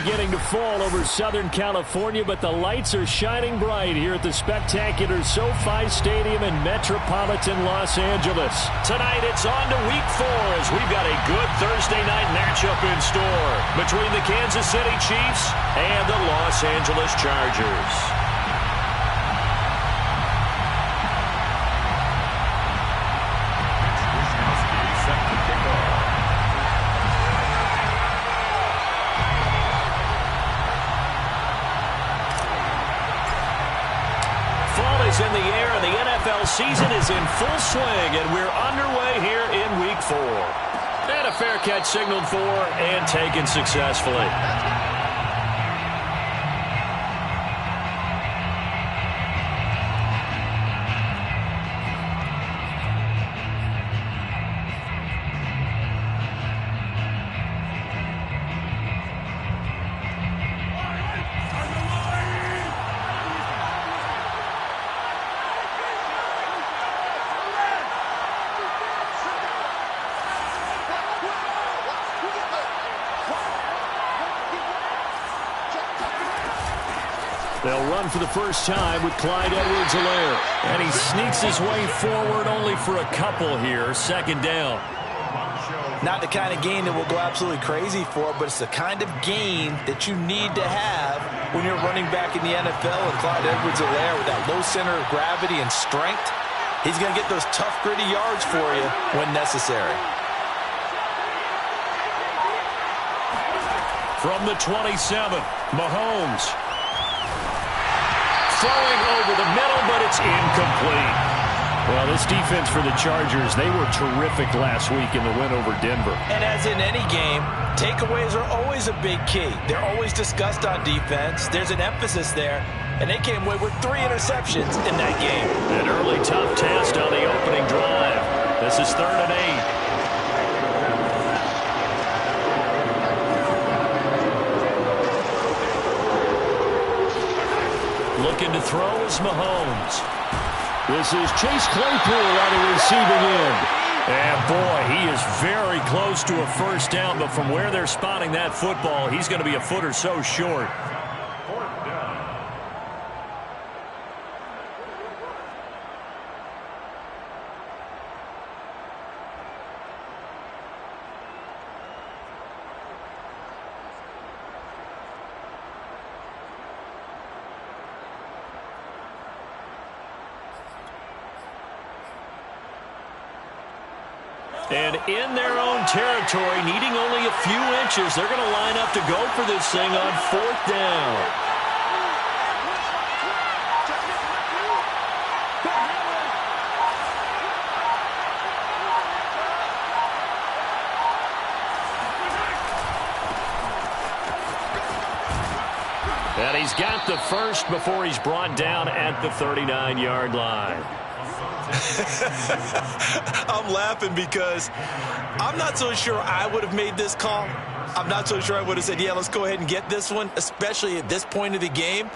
beginning to fall over Southern California, but the lights are shining bright here at the spectacular SoFi Stadium in metropolitan Los Angeles. Tonight it's on to Week 4 as we've got a good Thursday night matchup in store between the Kansas City Chiefs and the Los Angeles Chargers. In the air, and the NFL season is in full swing, and we're underway here in Week 4. And a fair catch signaled for and taken successfully. They'll run for the first time with Clyde Edwards-Helaire. And he sneaks his way forward only for a couple here. Second down. Not the kind of game that we'll go absolutely crazy for, but it's the kind of game that you need to have when you're running back in the NFL. And Clyde Edwards-Helaire, with that low center of gravity and strength, he's going to get those tough, gritty yards for you when necessary. From the 27, Mahomes. Throwing over the middle, but it's incomplete. Well, this defense for the Chargers, they were terrific last week in the win over Denver. And as in any game, takeaways are always a big key. They're always discussed on defense. There's an emphasis there, and they came away with 3 interceptions in that game. An early tough test on the opening drive. This is 3rd and 8. Looking to throw is Mahomes. This is Chase Claypool on the receiving end. And boy, he is very close to a first down, but from where they're spotting that football, he's going to be a foot or so short. And in their own territory, needing only a few inches, they're going to line up to go for this thing on 4th down. And he's got the first before he's brought down at the 39-yard line. I'm laughing because I'm not so sure I would have made this call. I'm not so sure I would have said, yeah, let's go ahead and get this one, especially at this point of the game.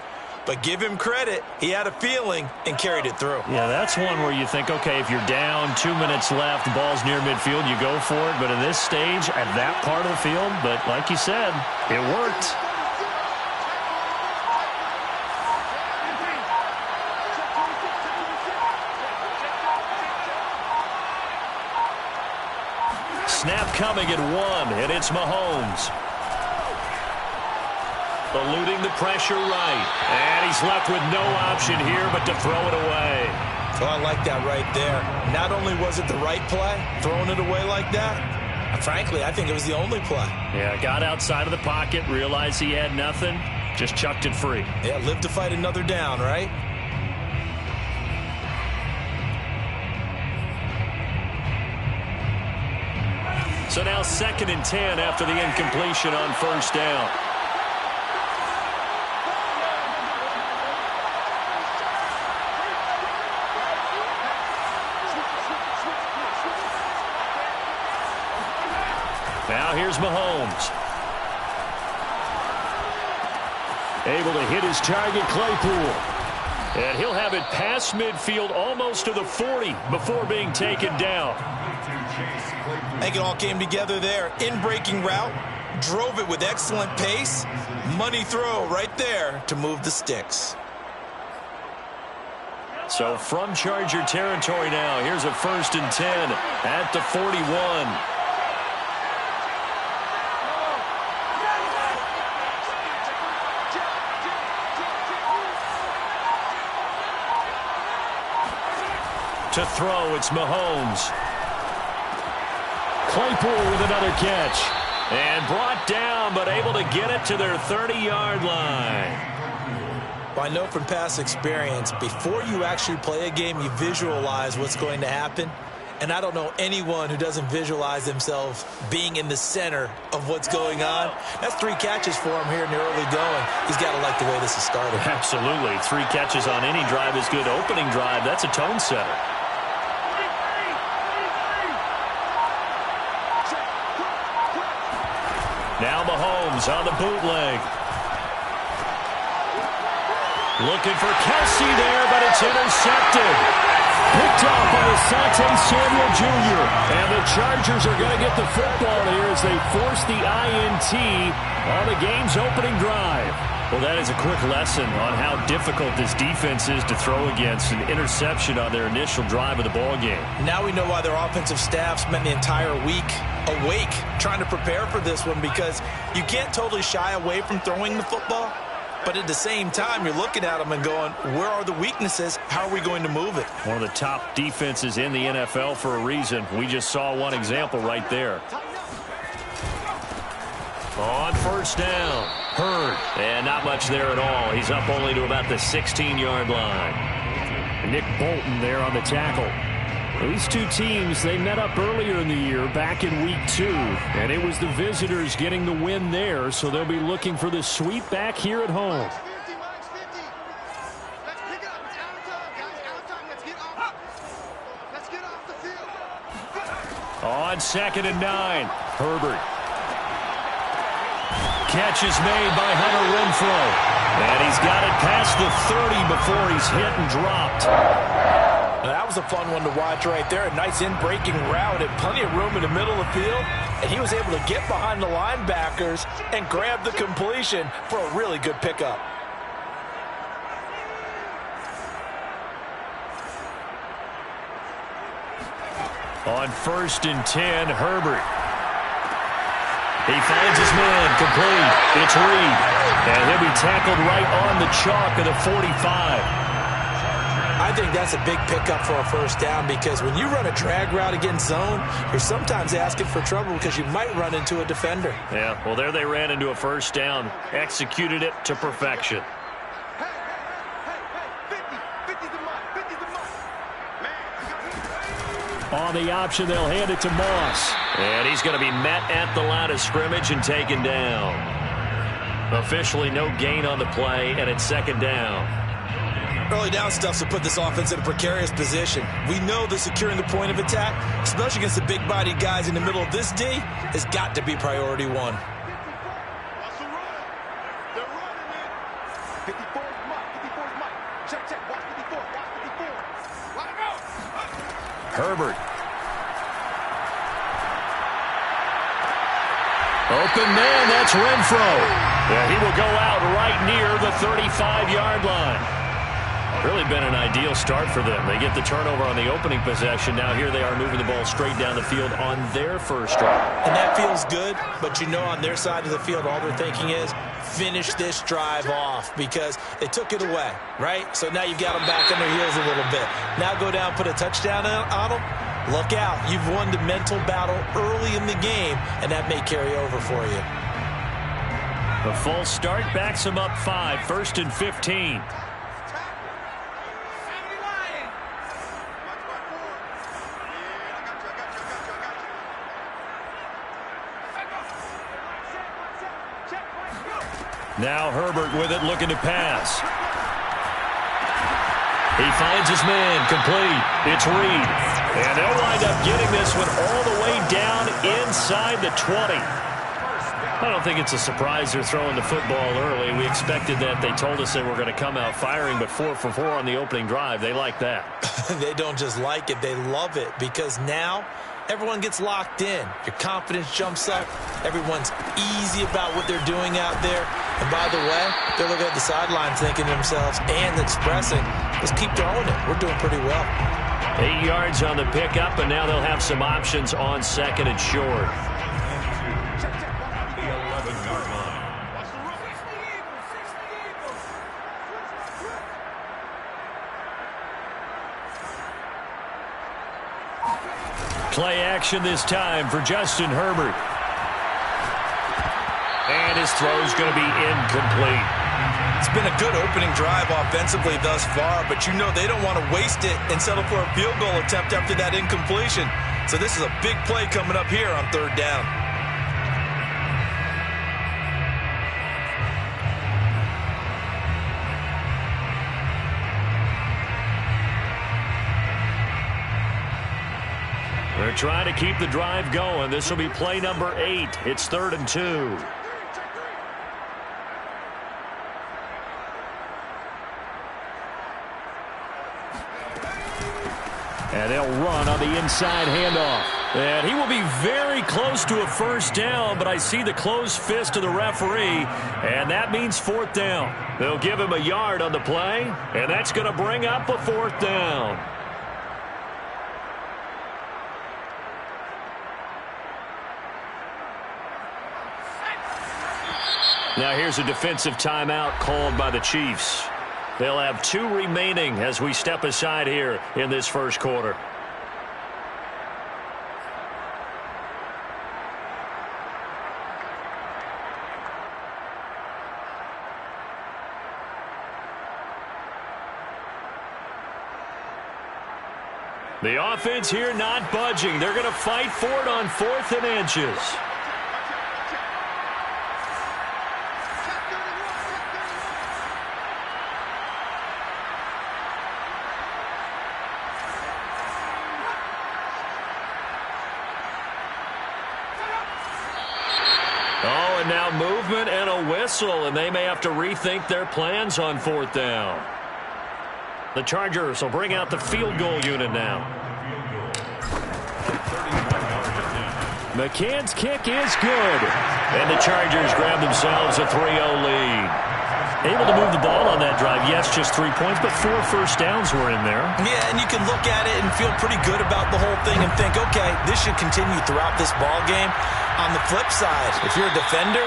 But give him credit. He had a feeling and carried it through. Yeah, that's one where you think, okay, if you're down, 2 minutes left, the ball's near midfield, you go for it. But at this stage, at that part of the field, but like you said, it worked. Snap coming at 1, and it's Mahomes. Eluding the pressure right. And he's left with no option here but to throw it away. Oh, I like that right there. Not only was it the right play, throwing it away like that, frankly, I think it was the only play. Yeah, got outside of the pocket, realized he had nothing, just chucked it free. Yeah, live to fight another down, right? So now 2nd and 10 after the incompletion on 1st down. Now here's Mahomes. Able to hit his target, Claypool. And he'll have it past midfield almost to the 40 before being taken down. I think it all came together there. In-breaking route, drove it with excellent pace. Money throw right there to move the sticks. So from Charger territory now, here's a 1st and 10 at the 41. To throw, it's Mahomes. Claypool with another catch. And brought down, but able to get it to their 30-yard line. Well, I know from past experience, before you actually play a game, you visualize what's going to happen. And I don't know anyone who doesn't visualize themselves being in the center of what's going on. That's 3 catches for him here in the early going. He's got to like the way this is started. Absolutely. 3 catches on any drive is good. Opening drive, that's a tone setter. Now Mahomes on the bootleg. Looking for Kelsey there, but it's intercepted. Picked up by Asante Samuel Jr. And the Chargers are going to get the football here as they force the INT on the game's opening drive. Well, that is a quick lesson on how difficult this defense is to throw against. An interception on their initial drive of the ball game. Now we know why their offensive staff spent the entire week awake trying to prepare for this one, because you can't totally shy away from throwing the football. But at the same time, you're looking at them and going, where are the weaknesses? How are we going to move it? One of the top defenses in the NFL for a reason. We just saw one example right there. On 1st down, Hurd. And not much there at all. He's up only to about the 16-yard line. Nick Bolton there on the tackle. These two teams, they met up earlier in the year back in week 2, and it was the visitors getting the win there, so they'll be looking for the sweep back here at home. On 2nd and 9, Herbert. Catch is made by Hunter Renfrow, and he's got it past the 30 before he's hit and dropped. That was a fun one to watch right there. A nice in-breaking route and plenty of room in the middle of the field. And he was able to get behind the linebackers and grab the completion for a really good pickup. On 1st and 10, Herbert. He finds his man, complete. It's Reed. And he'll be tackled right on the chalk of the 45. I think that's a big pickup for a 1st down, because when you run a drag route against zone, you're sometimes asking for trouble because you might run into a defender. Yeah, well, there they ran into a 1st down. Executed it to perfection. On the option, they'll hand it to Moss. And he's going to be met at the line of scrimmage and taken down. Officially no gain on the play, and it's 2nd down. Early down stuff to put this offense in a precarious position. We know that securing the point of attack, especially against the big-bodied guys in the middle of this D, has got to be priority 1. Herbert. Open man, that's Renfrow. Yeah, he will go out right near the 35-yard line. Really been an ideal start for them. They get the turnover on the opening possession. Now here they are moving the ball straight down the field on their 1st drive. And that feels good, but you know on their side of the field all they're thinking is finish this drive off, because they took it away, right? So now you've got them back on their heels a little bit. Now go down, put a touchdown on them. Look out. You've won the mental battle early in the game, and that may carry over for you. The full start backs them up 5, 1st and 15. Now Herbert with it, looking to pass. He finds his man, complete. It's Reed. And they'll wind up getting this one all the way down inside the 20. I don't think it's a surprise they're throwing the football early. We expected that. They told us they were going to come out firing, but 4 for 4 on the opening drive. They like that. They don't just like it, they love it, because now everyone gets locked in. Your confidence jumps up. Everyone's easy about what they're doing out there. And by the way, they're looking at the sideline thinking to themselves and expressing, let's keep throwing it. We're doing pretty well. 8 yards on the pickup, and now they'll have some options on 2nd and short. Play action this time for Justin Herbert. And his throw's going to be incomplete. It's been a good opening drive offensively thus far, but you know they don't want to waste it and settle for a field goal attempt after that incompletion. So this is a big play coming up here on 3rd down. They're trying to keep the drive going. This will be play number 8. It's 3rd and 2. And they'll run on the inside handoff. And he will be very close to a first down, but I see the closed fist of the referee, and that means 4th down. They'll give him a yard on the play, and that's going to bring up a 4th down. Now here's a defensive timeout called by the Chiefs. They'll have 2 remaining as we step aside here in this first quarter. The offense here not budging. They're going to fight for it on 4th and inches. And now movement and a whistle, and they may have to rethink their plans on 4th down. The Chargers will bring out the field goal unit now. McCann's kick is good. And the Chargers grab themselves a 3-0 lead. Able to move the ball on that drive. Yes, just 3 points, but 4 first downs were in there. Yeah, and you can look at it and feel pretty good about the whole thing and think, okay, this should continue throughout this ball game. On the flip side, if you're a defender,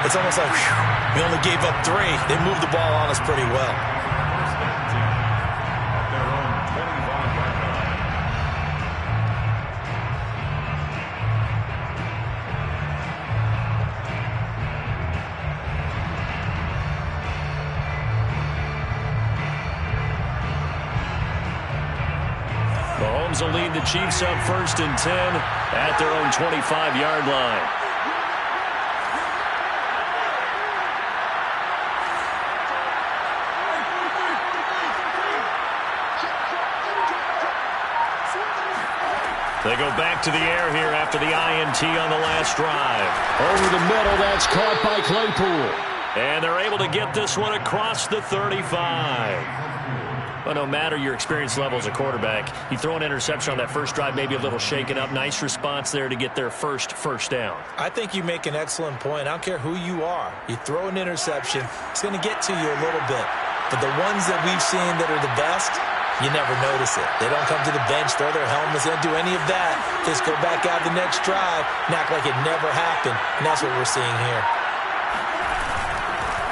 it's almost like, whew, we only gave up 3. They moved the ball on us pretty well. Mahomes will lead the Chiefs up 1st and 10 at their own 25-yard line. They go back to the air here after the INT on the last drive. Over the middle, that's caught by Claypool. And they're able to get this one across the 35. But no matter your experience level as a quarterback, you throw an interception on that first drive, maybe a little shaken up. Nice response there to get their first down. I think you make an excellent point. I don't care who you are. You throw an interception, it's going to get to you a little bit. But the ones that we've seen that are the best, you never notice it. They don't come to the bench, throw their helmets, they don't do any of that. They just go back out the next drive and act like it never happened. And that's what we're seeing here.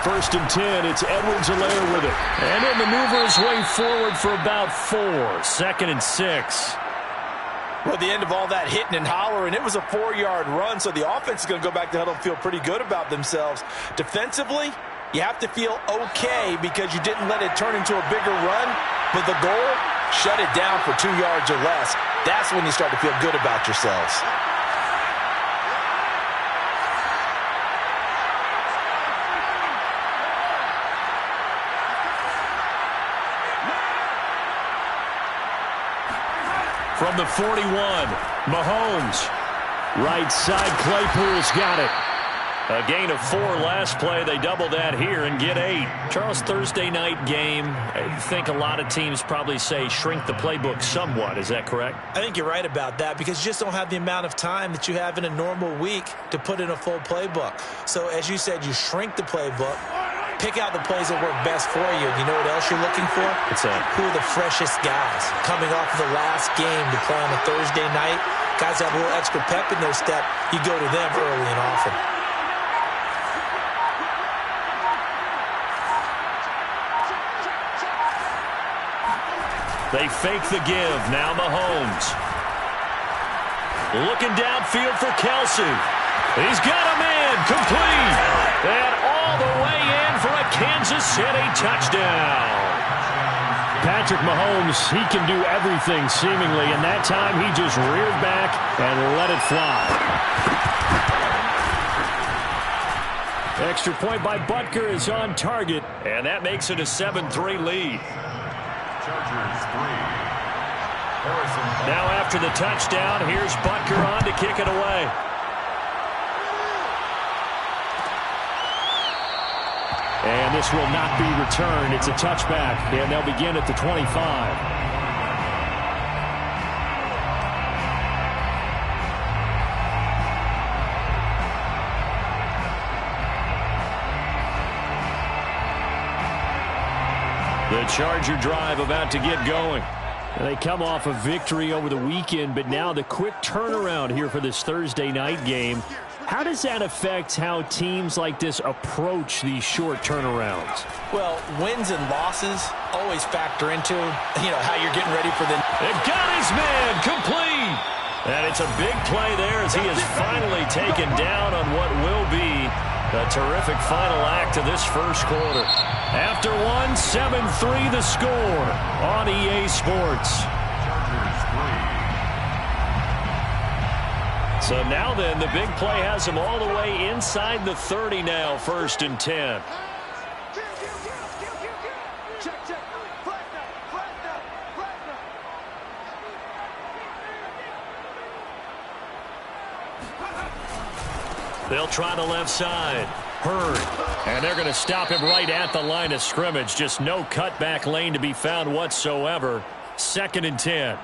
1st and 10, it's Edwards-Helaire with it. And he'll maneuver his way forward for about 4. 2nd and 6. Well, the end of all that hitting and hollering, it was a 4-yard run, so the offense is going to go back to huddle and feel pretty good about themselves. Defensively, you have to feel okay because you didn't let it turn into a bigger run, but the goal, shut it down for 2 yards or less. That's when you start to feel good about yourselves. From the 41, Mahomes. Right side, Claypool's got it. A gain of 4 last play. They double that here and get 8. Charles, Thursday night game, I think a lot of teams probably say shrink the playbook somewhat. Is that correct? I think you're right about that because you just don't have the amount of time that you have in a normal week to put in a full playbook. So as you said, you shrink the playbook, pick out the plays that work best for you. You know what else you're looking for? What's that? Who are the freshest guys coming off of the last game to play on a Thursday night? Guys have a little extra pep in their step. You go to them early and often. They fake the give. Now Mahomes. Looking downfield for Kelsey. He's got a man. Complete. And all the way in for a Kansas City touchdown. Patrick Mahomes, he can do everything seemingly, and that time he just reared back and let it fly. Extra point by Butker is on target, and that makes it a 7-3 lead. Now after the touchdown, here's Butker on to kick it away. And this will not be returned. It's a touchback, and they'll begin at the 25. The Charger drive about to get going. They come off a victory over the weekend, but now the quick turnaround here for this Thursday night game. How does that affect how teams like this approach these short turnarounds? Well, wins and losses always factor into, how you're getting ready for the... It got his man complete. And it's a big play there as he is finally taken down on what will be a terrific final act of this first quarter. After one, 7-3 the score on EA Sports. So now then, the big play has him all the way inside the 30 now, 1st and 10. They'll try the left side. Hurd. And they're going to stop him right at the line of scrimmage. Just no cutback lane to be found whatsoever. 2nd and 10.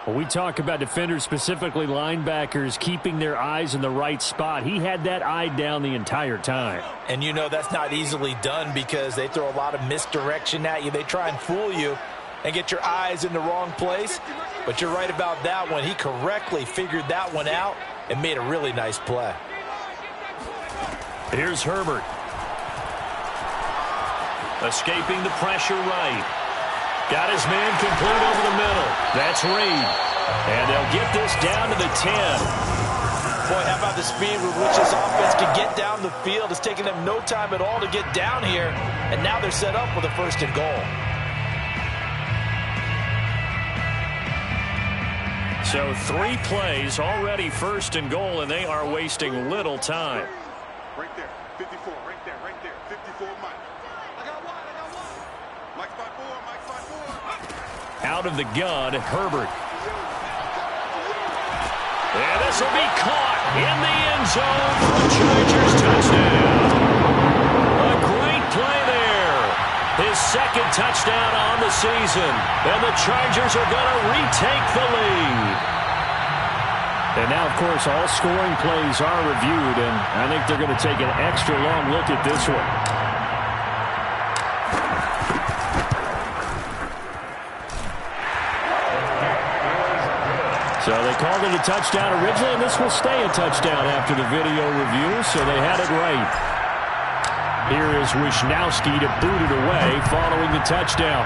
When we talk about defenders, specifically linebackers, keeping their eyes in the right spot, he had that eye down the entire time. And that's not easily done because they throw a lot of misdirection at you. They try and fool you and get your eyes in the wrong place. But you're right about that one. He correctly figured that one out and made a really nice play. Here's Herbert. Escaping the pressure right. Got his man complete over the middle. That's Reed. And they'll get this down to the 10. Boy, how about the speed with which this offense can get down the field? It's taking them no time at all to get down here. And now they're set up with a 1st and goal. So 3 plays, already 1st and goal, and they are wasting little time. Right there, 54, right there, 54, Mike. I got one. Mike's by 4. Out of the gun, Herbert. And this will be caught in the end zone for a Chargers touchdown. A great play there. His 2nd touchdown on the season. And the Chargers are going to retake the lead. And now, of course, all scoring plays are reviewed, and I think they're going to take an extra long look at this one. So they called it a touchdown originally, and this will stay a touchdown after the video review, so they had it right. Here is Wisnowski to boot it away following the touchdown.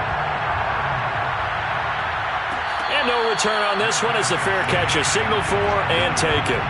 And no return on this one as the fair catch is signaled for and taken.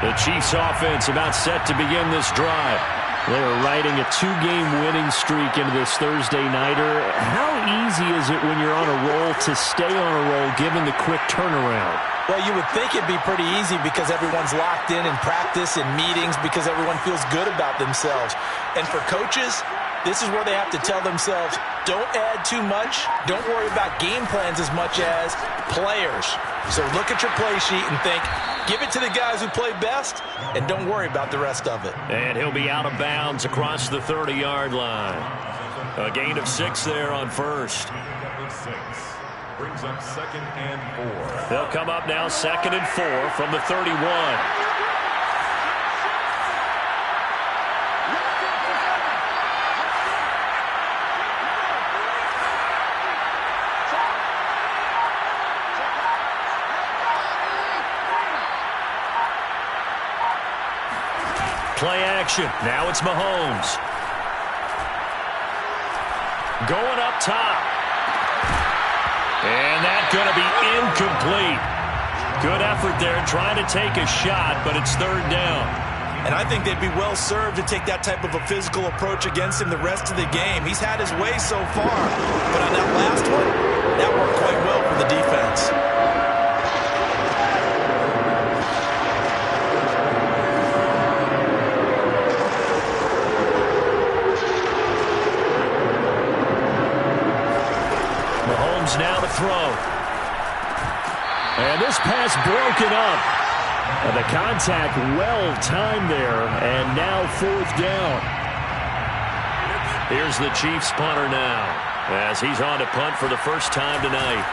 The Chiefs offense about set to begin this drive. They are riding a 2-game winning streak into this Thursday nighter. How easy is it when you're on a roll to stay on a roll given the quick turnaround? Well, you would think it'd be pretty easy because everyone's locked in practice and meetings because everyone feels good about themselves. And for coaches, this is where they have to tell themselves, don't add too much. Don't worry about game plans as much as players. So look at your play sheet and think, give it to the guys who play best, and don't worry about the rest of it. And he'll be out of bounds across the 30-yard line. A gain of 6 there on first. Brings up 2nd and 4. They'll come up now 2nd and 4 from the 31. Play action. Now it's Mahomes. Going up top. And that's going to be incomplete. Good effort there trying to take a shot, but it's 3rd down. And I think they'd be well served to take that type of a physical approach against him the rest of the game. He's had his way so far, but on that last one, that worked quite well for the defense. Now to throw. And this pass broken up. And the contact well timed there. And now 4th down. Here's the Chiefs punter now as he's on to punt for the first time tonight.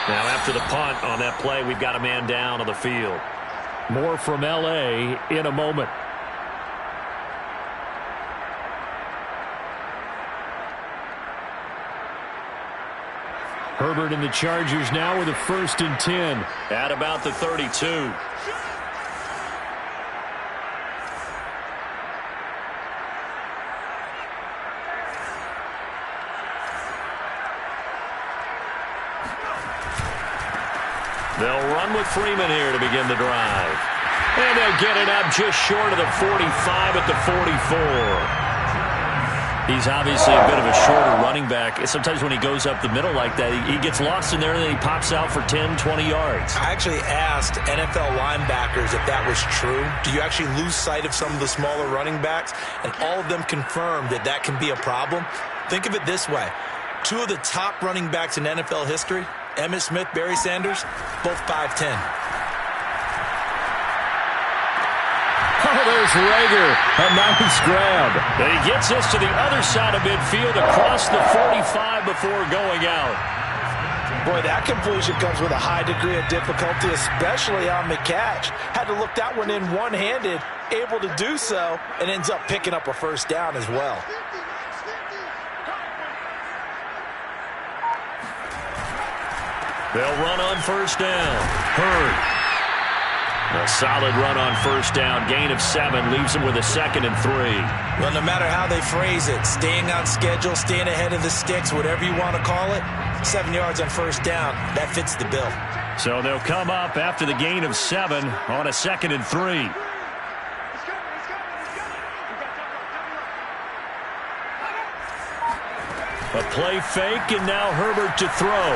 Now after the punt on that play, we've got a man down on the field. More from L.A. in a moment. Herbert and the Chargers now with a 1st and 10 at about the 32. They'll run with Freeman here to begin the drive. And they'll get it up just short of the 45 at the 44. He's obviously a bit of a shorter running back. Sometimes when he goes up the middle like that, he gets lost in there and then he pops out for 10, 20 yards. I actually asked NFL linebackers if that was true. Do you actually lose sight of some of the smaller running backs? And all of them confirmed that that can be a problem. Think of it this way. 2 of the top running backs in NFL history, Emmitt Smith, Barry Sanders, both 5'10". Oh, there's Rager. A nice grab. And he gets us to the other side of midfield across the 45 before going out. Boy, that completion comes with a high degree of difficulty, especially on the catch. Had to look that one in one-handed, able to do so, and ends up picking up a 1st down as well. They'll run on 1st down. Hurd. A solid run on 1st down. Gain of 7 leaves them with a 2nd and 3. Well, no matter how they phrase it, staying on schedule, staying ahead of the sticks, whatever you want to call it, 7 yards on 1st down, that fits the bill. So they'll come up after the gain of 7 on a 2nd and 3. A play fake, and now Herbert to throw.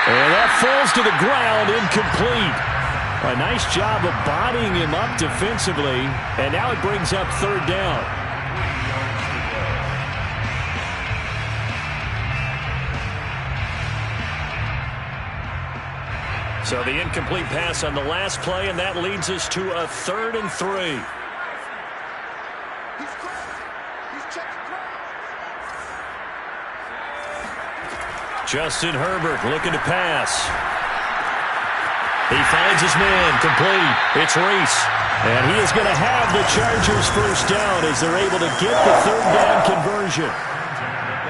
And that falls to the ground, incomplete. A nice job of bodying him up defensively, and now it brings up 3rd down. So the incomplete pass on the last play, and that leads us to a 3rd and 3. Justin Herbert looking to pass. He finds his man, complete. It's Reese. And he is going to have the Chargers 1st down as they're able to get the 3rd down conversion.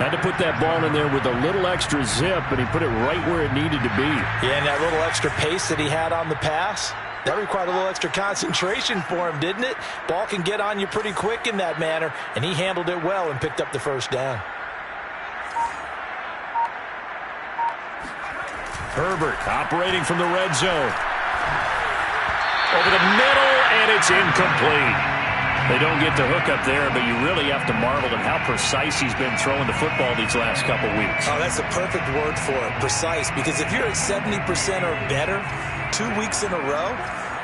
Had to put that ball in there with a little extra zip, and he put it right where it needed to be. Yeah, and that little extra pace that he had on the pass, that required a little extra concentration for him, didn't it? Ball can get on you pretty quick in that manner, and he handled it well and picked up the 1st down. Herbert operating from the red zone. Over the middle, and it's incomplete. They don't get the hook up there, but you really have to marvel at how precise he's been throwing the football these last couple weeks. Oh, that's the perfect word for it, precise, because if you're at 70% or better 2 weeks in a row,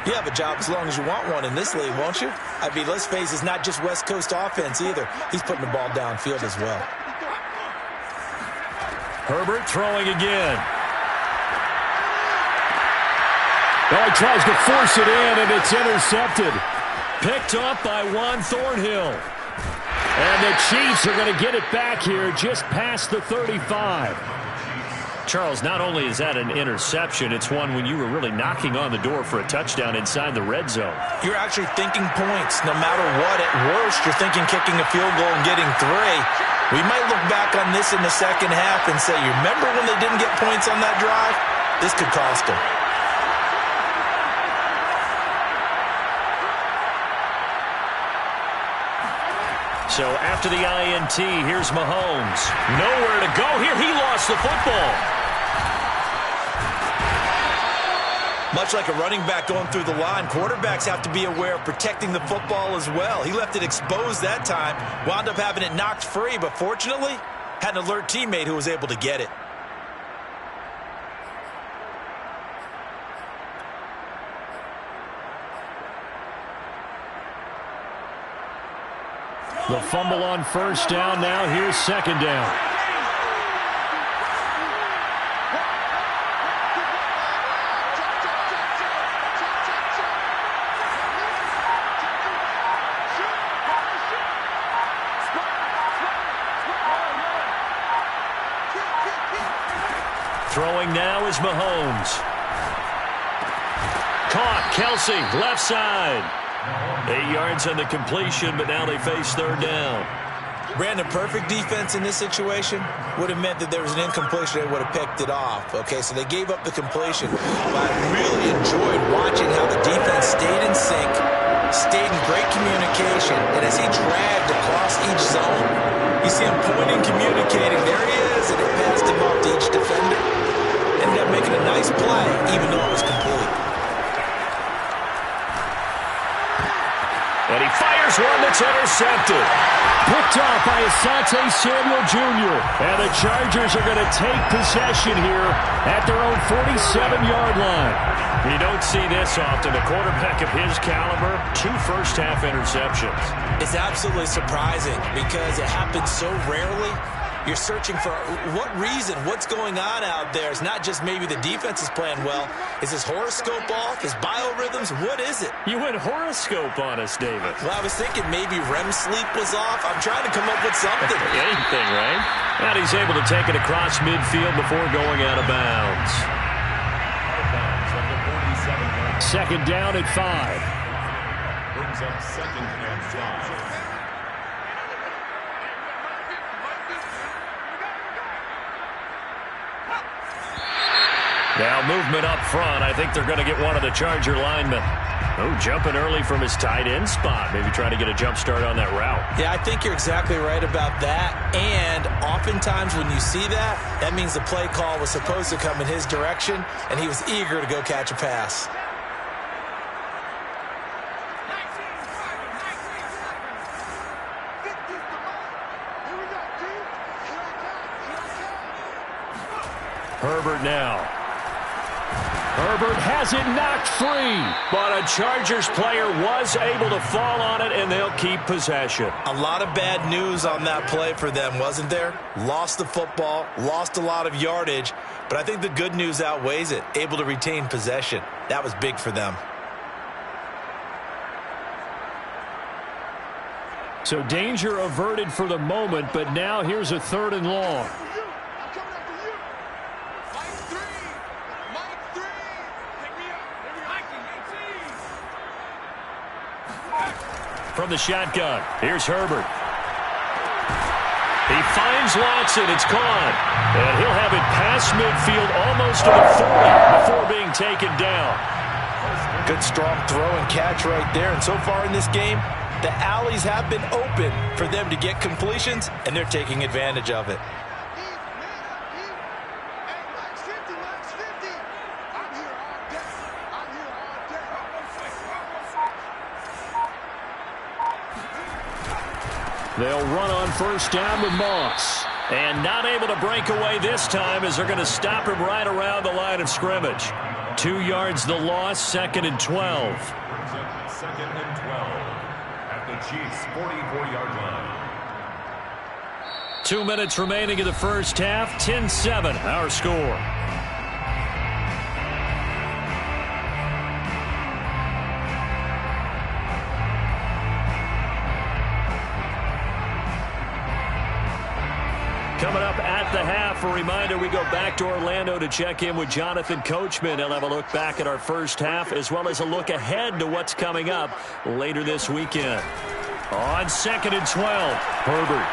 you have a job as long as you want one in this league, won't you? I mean, let's face it, it's not just West Coast offense either. He's putting the ball downfield as well. Herbert throwing again. Oh, he tries to force it in, and it's intercepted. Picked up by Juan Thornhill. And the Chiefs are going to get it back here just past the 35. Charles, not only is that an interception, it's one when you were really knocking on the door for a touchdown inside the red zone. You're actually thinking points. No matter what, at worst, you're thinking kicking a field goal and getting 3. We might look back on this in the second half and say, you remember when they didn't get points on that drive? This could cost them. So after the INT, here's Mahomes. Nowhere to go here. He lost the football. Much like a running back going through the line, quarterbacks have to be aware of protecting the football as well. He left it exposed that time, wound up having it knocked free, but fortunately, had an alert teammate who was able to get it. The fumble on first down. Now here's second down. Throwing now is Mahomes. Caught. Kelsey, left side. 8 yards on the completion, but now they face third down. Brandon, perfect defense in this situation would have meant that there was an incompletion. They would have picked it off. Okay, so they gave up the completion. But I really enjoyed watching how the defense stayed in sync, stayed in great communication, and as he dragged across each zone, you see him pointing, communicating. There he is, and it passed him off to each defender. Ended up making a nice play, even though it was complete. And he fires one that's intercepted. Picked off by Asante Samuel Jr. And the Chargers are going to take possession here at their own 47-yard line. You don't see this often. A quarterback of his caliber, 2 first-half interceptions. It's absolutely surprising because it happens so rarely. You're searching for what reason, what's going on out there. It's not just maybe the defense is playing well. Is his horoscope off? His biorhythms? What is it? You went horoscope on us, David. Well, I was thinking maybe REM sleep was off. I'm trying to come up with something. Anything, right? And he's able to take it across midfield before going out of bounds. Second down at 5. Brings up second and 5. Now movement up front. I think they're going to get one of the Charger linemen. Oh, jumping early from his tight end spot. Maybe trying to get a jump start on that route. Yeah, I think you're exactly right about that. And oftentimes when you see that, that means the play call was supposed to come in his direction, and he was eager to go catch a pass. Herbert now. Herbert has it knocked free, but a Chargers player was able to fall on it, and they'll keep possession. A lot of bad news on that play for them, wasn't there? Lost the football, lost a lot of yardage, but I think the good news outweighs it. Able to retain possession. That was big for them. So danger averted for the moment, but now here's a 3rd and long. From the shotgun, here's Herbert. He finds Watson. It's caught. And he'll have it past midfield almost to the 40 before being taken down. Good strong throw and catch right there. And so far in this game, the alleys have been open for them to get completions, and they're taking advantage of it. They'll run on first down with Moss. And not able to break away this time as they're going to stop him right around the line of scrimmage. 2 yards the loss, 2nd and 12. Brings up 2nd and 12 at the Chiefs' 44-yard line. 2 minutes remaining in the first half. 10-7 our score. Coming up at the half, a reminder, we go back to Orlando to check in with Jonathan Coachman. He'll have a look back at our first half as well as a look ahead to what's coming up later this weekend. On 2nd and 12, Herbert.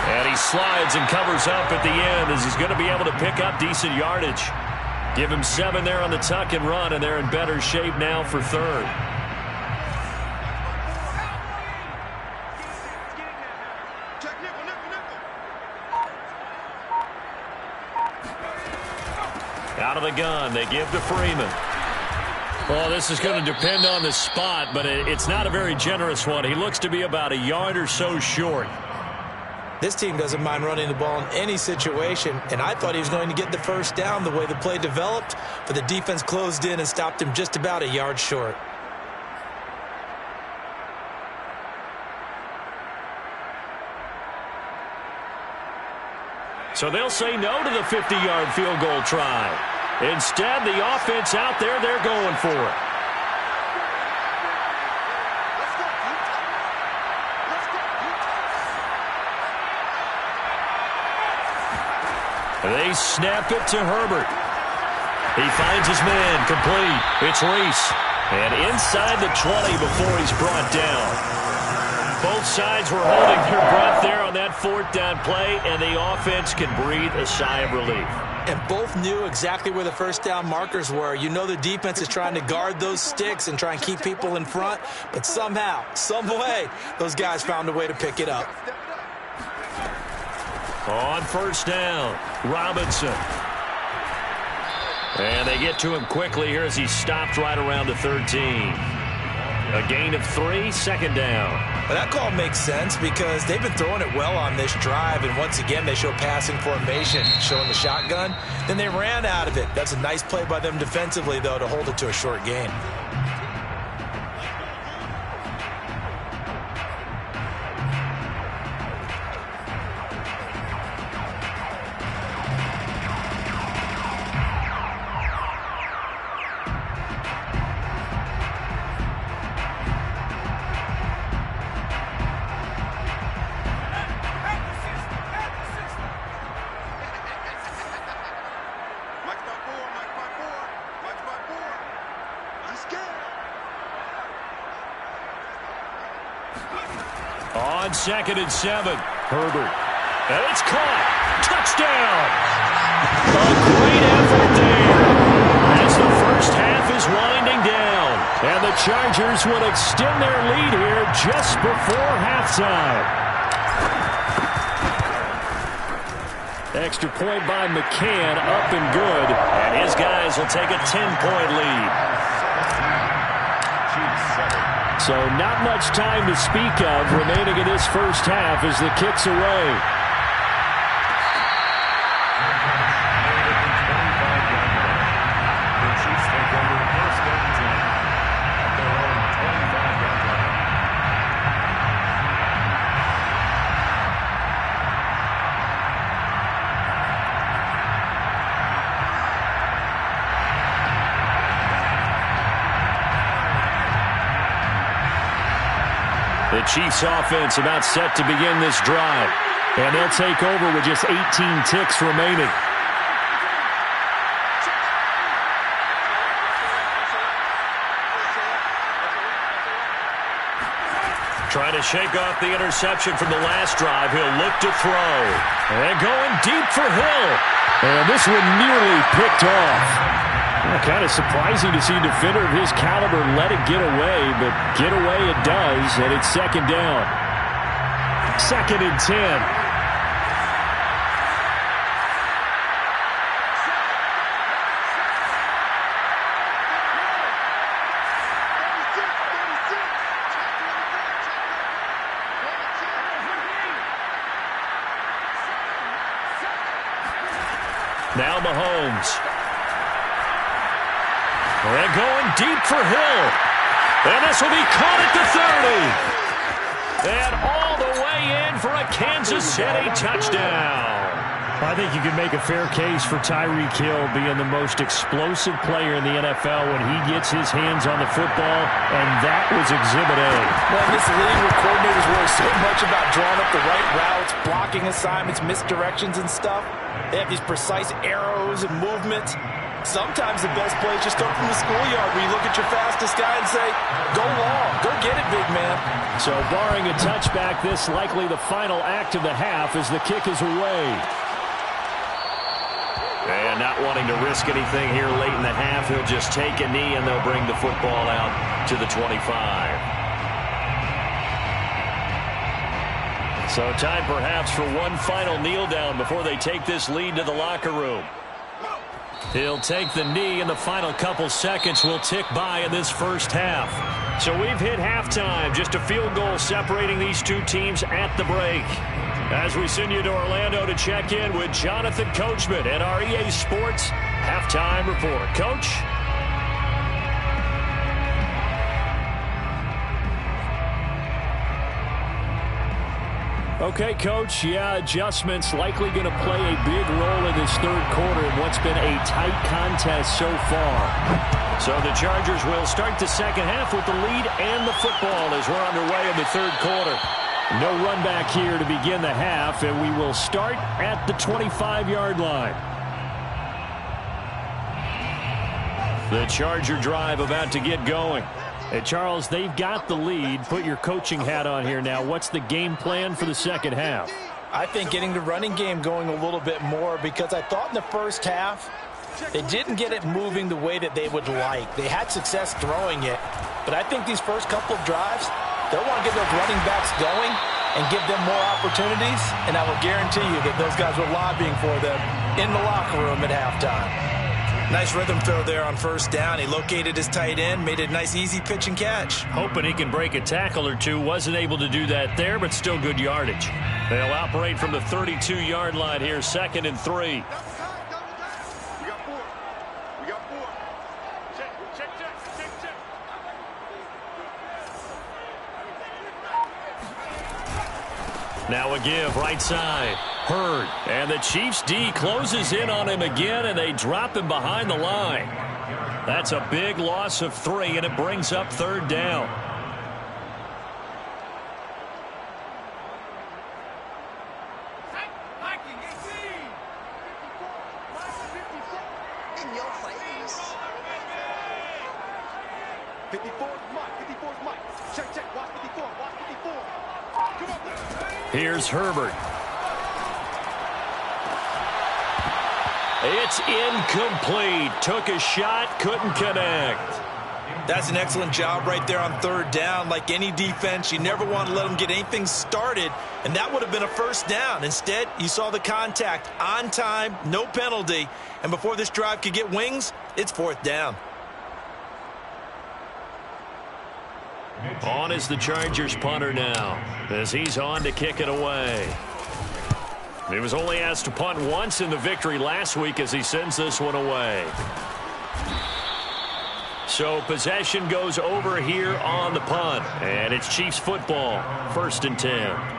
And he slides and covers up at the end as he's going to be able to pick up decent yardage. Give him 7 there on the tuck and run, and they're in better shape now for 3rd. Out of the gun, they give to Freeman. Well, this is going to depend on the spot, but it's not a very generous one. He looks to be about a yard or so short. This team doesn't mind running the ball in any situation, and I thought he was going to get the first down the way the play developed, but the defense closed in and stopped him just about a yard short. So they'll say no to the 50-yard field goal try. Instead, the offense out there, they're going for it. They snap it to Herbert. He finds his man complete. It's Reese. And inside the 20 before he's brought down. Both sides were holding their breath there on that 4th down play, and the offense can breathe a sigh of relief. And both knew exactly where the first down markers were. You know the defense is trying to guard those sticks and try and keep people in front, but somehow, some way, those guys found a way to pick it up. On first down, Robinson. And they get to him quickly here as he stopped right around the 13. A gain of 3, 2nd down. Well, that call makes sense because they've been throwing it well on this drive, and once again they show passing formation, showing the shotgun. Then they ran out of it. That's a nice play by them defensively, though, to hold it to a short gain. On 2nd and 7, Herbert. And it's caught. Touchdown! A great effort there as the first half is winding down. And the Chargers would extend their lead here just before halftime. Extra point by McCann, up and good. And his guys will take a 10-point lead. So not much time to speak of remaining in this first half as the kick's away. The Chiefs offense about set to begin this drive. And they'll take over with just 18 ticks remaining. Trying to shake off the interception from the last drive. He'll look to throw. And going deep for Hill. And this one nearly picked off. Well, kind of surprising to see a defender of his caliber let it get away, but get away it does, and it's 2nd down. 2nd and 10. Now Mahomes. And going deep for Hill. And this will be caught at the 30. And all the way in for a Kansas City touchdown. I think you can make a fair case for Tyreek Hill being the most explosive player in the NFL when he gets his hands on the football, and that was Exhibit A. Well, this league with coordinators worry so much about drawing up the right routes, blocking assignments, misdirections and stuff. They have these precise arrows and movements. Sometimes the best plays just come from the schoolyard where you look at your fastest guy and say, go long, go get it, big man. So barring a touchback, this likely the final act of the half as the kick is away. And not wanting to risk anything here late in the half, he'll just take a knee and they'll bring the football out to the 25. So time perhaps for one final kneel down before they take this lead to the locker room. He'll take the knee, and the final couple seconds will tick by in this first half. So we've hit halftime, just a field goal separating these two teams at the break. As we send you to Orlando to check in with Jonathan Coachman at our EA Sports Halftime Report. Coach? Okay, Coach, adjustments likely going to play a big role in this third quarter in what's been a tight contest so far. So the Chargers will start the second half with the lead and the football as we're underway in the third quarter. No run back here to begin the half, and we will start at the 25-yard line. The Charger drive about to get going. Hey, Charles, they've got the lead. Put your coaching hat on here now. What's the game plan for the second half? I think getting the running game going a little bit more, because I thought in the first half they didn't get it moving the way that they would like. They had success throwing it, but I think these first couple of drives, they'll want to get those running backs going and give them more opportunities, and I will guarantee you that those guys were lobbying for them in the locker room at halftime. Nice rhythm throw there on first down. He located his tight end, made it a nice easy pitch and catch. Hoping he can break a tackle or two. Wasn't able to do that there, but still good yardage. They'll operate from the 32-yard line here, 2nd and 3. We got 4. We got 4. Check. Now a give, right side. Hurd. And the Chiefs D closes in on him again, and they drop him behind the line. That's a big loss of 3, and it brings up 3rd down. In your face. 54's Mike. Check. Watch 54. Come on. Here's Herbert. It's incomplete. Took a shot, couldn't connect. That's an excellent job right there on 3rd down. Like any defense, you never want to let them get anything started, and that would have been a first down. Instead, you saw the contact on time, no penalty, and before this drive could get wings, it's 4th down. On is the Chargers punter now, as he's on to kick it away. He was only asked to punt once in the victory last week as he sends this one away. So possession goes over here on the punt, and it's Chiefs football, 1st and 10.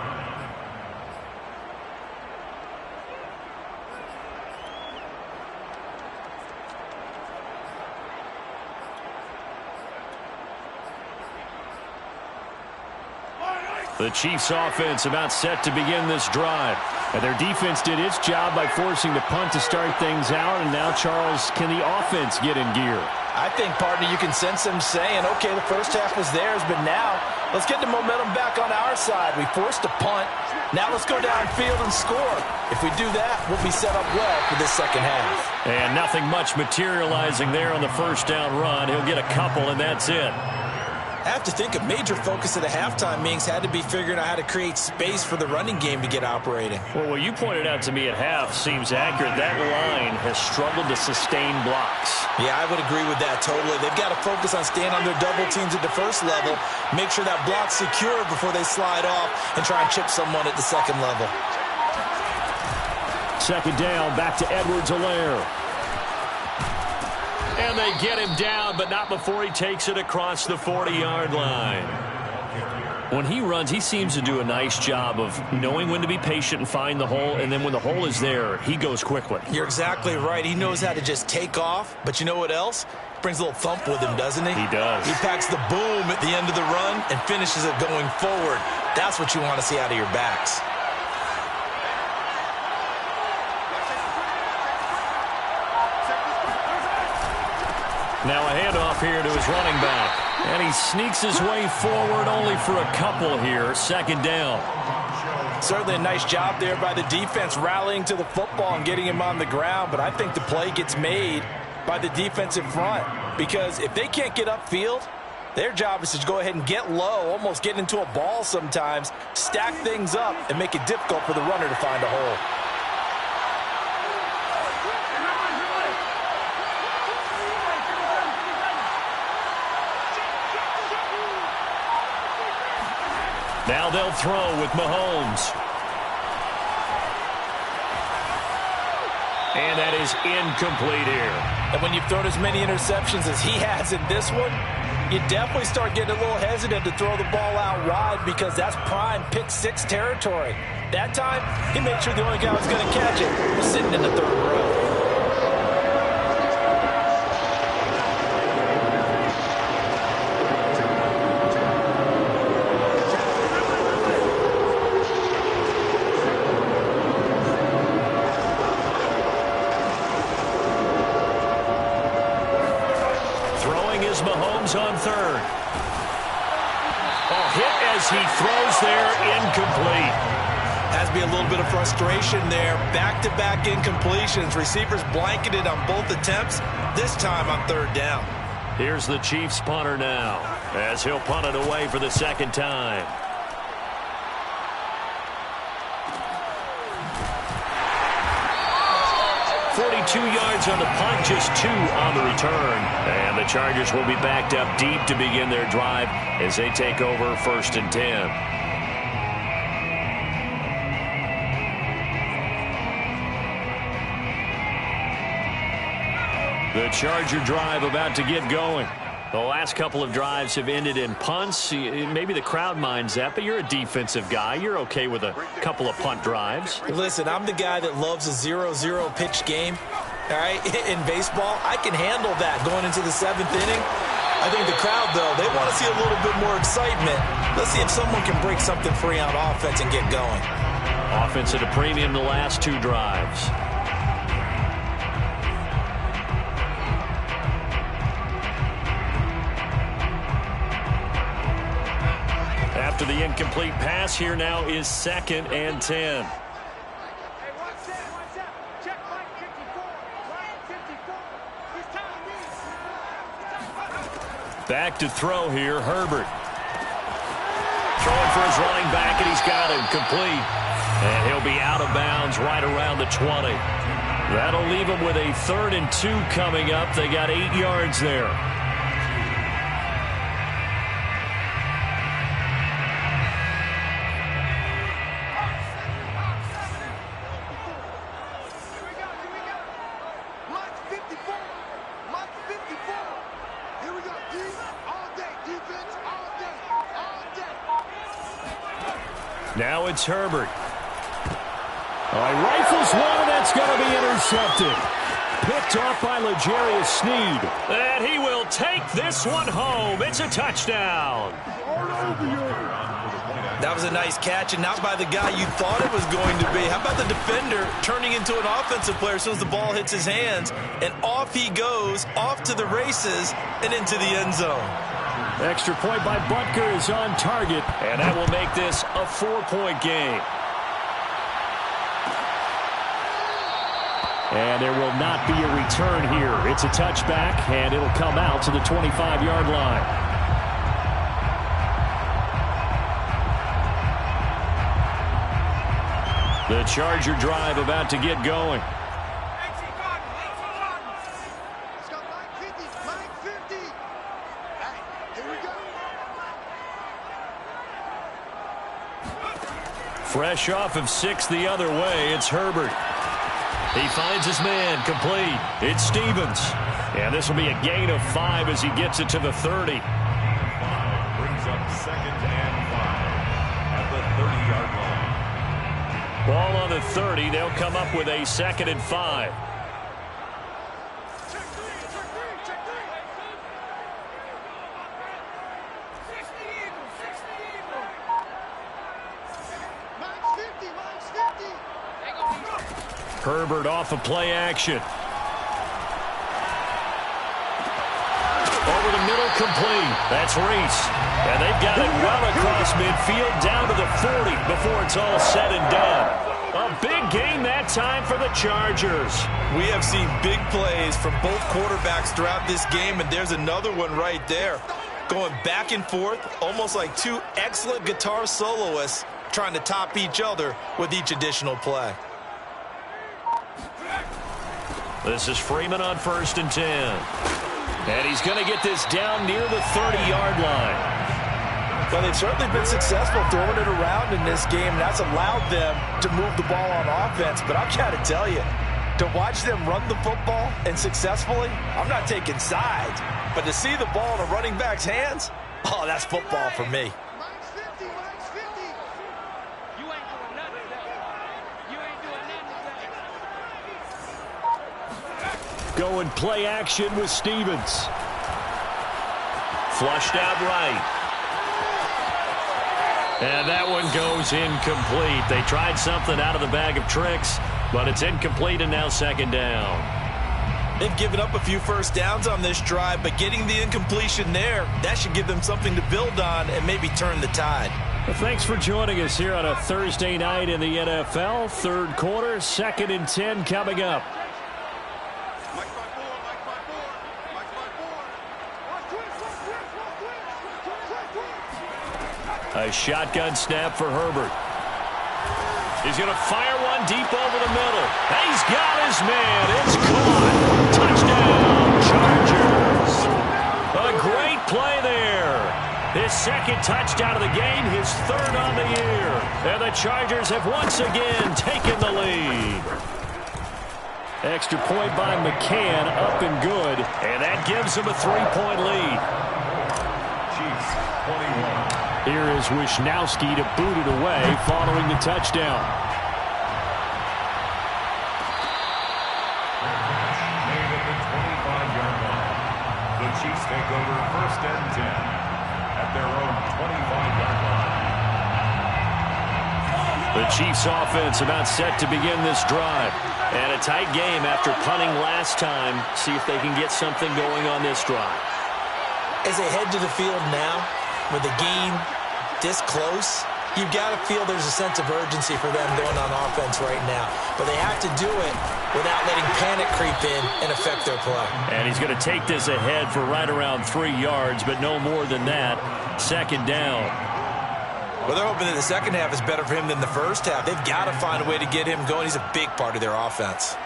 The Chiefs offense about set to begin this drive. And their defense did its job by forcing the punt to start things out. And now, Charles, can the offense get in gear? I think, partner, you can sense them saying, okay, the first half was theirs, but now let's get the momentum back on our side. We forced a punt. Now let's go downfield and score. If we do that, we'll be set up well for this second half. And nothing much materializing there on the first down run. He'll get a couple, and that's it. I have to think a major focus of the halftime meetings had to be figuring out how to create space for the running game to get operating. Well, what you pointed out to me at half seems accurate. That line has struggled to sustain blocks. Yeah, I would agree with that totally. They've got to focus on staying on their double teams at the first level, make sure that block's secure before they slide off and try and chip someone at the second level. second down. Back to Edwards-Helaire. And they get him down, but not before he takes it across the 40-yard line. When he runs, he seems to do a nice job of knowing when to be patient and find the hole, and then when the hole is there, he goes quickly. You're exactly right. He knows how to just take off, but you know what else? Brings a little thump with him, doesn't he? He does. He packs the boom at the end of the run and finishes it going forward. That's what you want to see out of your backs. Now a handoff here to his running back. And he sneaks his way forward only for a couple here. Second down. Certainly a nice job there by the defense rallying to the football and getting him on the ground. But I think the play gets made by the defensive front. Because if they can't get upfield, their job is to go ahead and get low, almost get into a ball sometimes, stack things up, and make it difficult for the runner to find a hole. Now they'll throw with Mahomes. And that is incomplete here. And when you've thrown as many interceptions as he has in this one, you definitely start getting a little hesitant to throw the ball out wide because that's prime pick six territory. That time, he made sure the only guy who was going to catch it was sitting in the third row. Mahomes on third. Hit as he throws there, incomplete. Has to be a little bit of frustration there. Back-to-back incompletions. Receivers blanketed on both attempts, this time on third down. Here's the Chiefs punter now, as he'll punt it away for the second time. yards on the punt, just 2 on the return. And the Chargers will be backed up deep to begin their drive as they take over 1st and 10. The Charger drive about to get going. The last couple of drives have ended in punts. Maybe the crowd minds that, but you're a defensive guy. You're okay with a couple of punt drives. Listen, I'm the guy that loves a 0-0 pitch game. All right, in baseball, I can handle that going into the 7th inning. I think the crowd, though, they want to see a little bit more excitement. Let's see if someone can break something free on offense and get going. Offense at a premium the last 2 drives. After the incomplete pass, here now is 2nd and 10. Back to throw here, Herbert. Throwing for his running back, and he's got him complete. And he'll be out of bounds right around the 20. That'll leave him with a 3rd and 2 coming up. They got 8 yards there. Now it's Herbert. Rifles one, and that's going to be intercepted. Picked off by L'Jarius Sneed. And he will take this one home. It's a touchdown. That was a nice catch, and not by the guy you thought it was going to be. How about the defender turning into an offensive player as soon as the ball hits his hands, and off he goes, off to the races, and into the end zone. Extra point by Butker is on target, and that will make this a 4-point game. And there will not be a return here. It's a touchback, and it'll come out to the 25-yard line. The Charger drive about to get going. Fresh off of 6 the other way, it's Herbert. He finds his man, complete. It's Stevens. And this will be a gain of 5 as he gets it to the 30. Brings up 2nd and 5 at the 30-yard line. Ball on the 30. They'll come up with a 2nd and 5. Herbert off of play action. Over the middle, complete. That's Reese. And they've got it well across midfield down to the 40 before it's all said and done. A big gain that time for the Chargers. We have seen big plays from both quarterbacks throughout this game, and there's another one right there. Going back and forth, almost like two excellent guitar soloists trying to top each other with each additional play. This is Freeman on 1st and 10. And he's going to get this down near the 30-yard line. Well, they've certainly been successful throwing it around in this game, and that's allowed them to move the ball on offense. But I've got to tell you, to watch them run the football and successfully, I'm not taking sides. But to see the ball in a running back's hands, oh, that's football for me. Go and play action with Stevens. Flushed out right. And that one goes incomplete. They tried something out of the bag of tricks, but it's incomplete and now 2nd down. They've given up a few first downs on this drive, but getting the incompletion there, that should give them something to build on and maybe turn the tide. Well, thanks for joining us here on a Thursday night in the NFL. 3rd quarter, 2nd and 10 coming up. A shotgun snap for Herbert. He's going to fire one deep over the middle. He's got his man. It's caught. Touchdown, Chargers. A great play there. His 2nd touchdown of the game, his 3rd on the year. And the Chargers have once again taken the lead. Extra point by McCann, up and good. And that gives them a 3-point lead. Chiefs, 21. Here is Wisnowski to boot it away following the touchdown. Made at the 25-yard line. The Chiefs take over 1st and 10 at their own 25-yard line. The Chiefs offense about set to begin this drive. And a tight game after punting last time. See if they can get something going on this drive. As they head to the field now, with the game this close, you've got to feel there's a sense of urgency for them going on offense right now. But they have to do it without letting panic creep in and affect their play. And he's going to take this ahead for right around 3 yards, but no more than that. 2nd down. Well, they're hoping that the second half is better for him than the first half. They've got to find a way to get him going. He's a big part of their offense.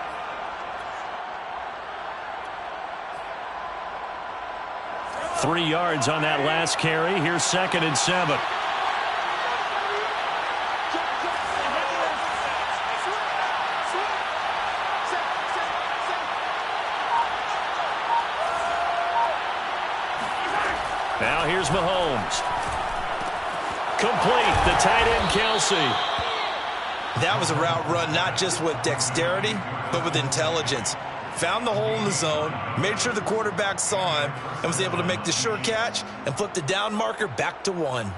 Three yards on that last carry. Here's 2nd and 7. Now here's Mahomes. Complete. The tight end, Kelsey. That was a route run not just with dexterity, but with intelligence. Found the hole in the zone, made sure the quarterback saw him, and was able to make the sure catch and flip the down marker back to 1.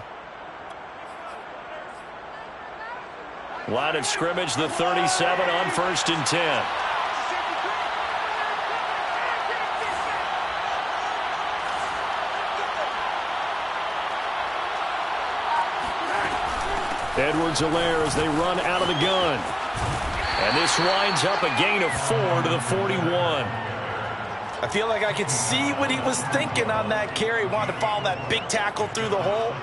Line of scrimmage, the 37 on 1st and 10. Edwards-Helaire as they run out of the gun. And this winds up a gain of 4 to the 41. I feel like I could see what he was thinking on that carry. Wanted to follow that big tackle through the hole.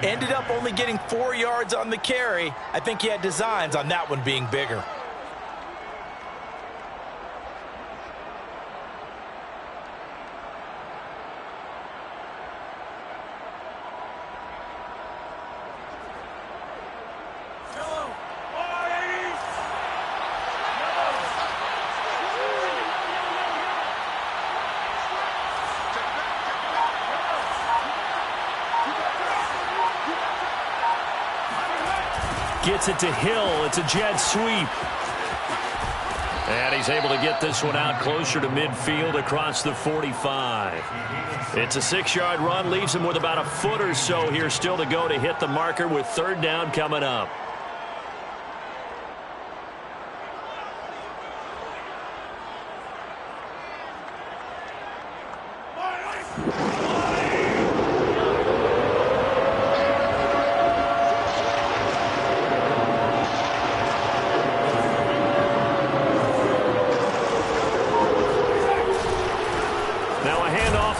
Ended up only getting 4 yards on the carry. I think he had designs on that one being bigger. Gets it to Hill. It's a jet sweep. And he's able to get this one out closer to midfield across the 45. It's a 6-yard run. Leaves him with about a foot or so here still to go to hit the marker with third down coming up.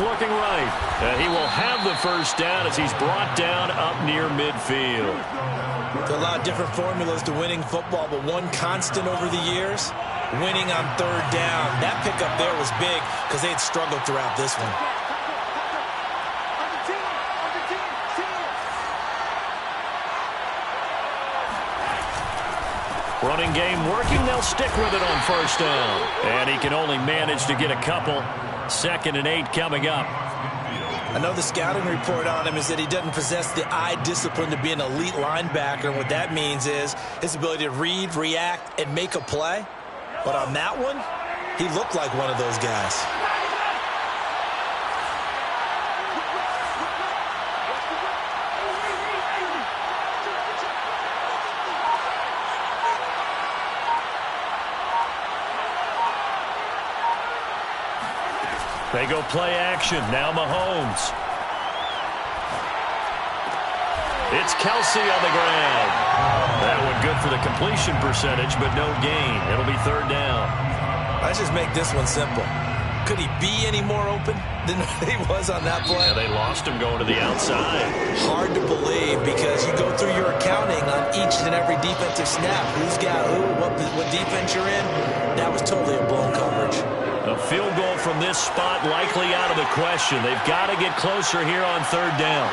Looking right. He will have the first down as he's brought down up near midfield. There are a lot of different formulas to winning football, but one constant over the years, winning on third down. That pickup there was big because they had struggled throughout this one. Running game working. They'll stick with it on first down. And he can only manage to get a couple. 2nd and 8 coming up. I know the scouting report on him is that he doesn't possess the eye discipline to be an elite linebacker. And what that means is his ability to read, react, and make a play. But on that one, he looked like one of those guys. They go play action. Now Mahomes. It's Kelsey on the ground. That one good for the completion percentage, but no gain. It'll be third down. Let's just make this one simple. Could he be any more open than he was on that play? Yeah, they lost him going to the outside. Hard to believe because you go through your accounting on each and every defensive snap. Who's got who, what defense you're in. That was totally a blown coverage. A field goal from this spot likely out of the question. They've got to get closer here on third down.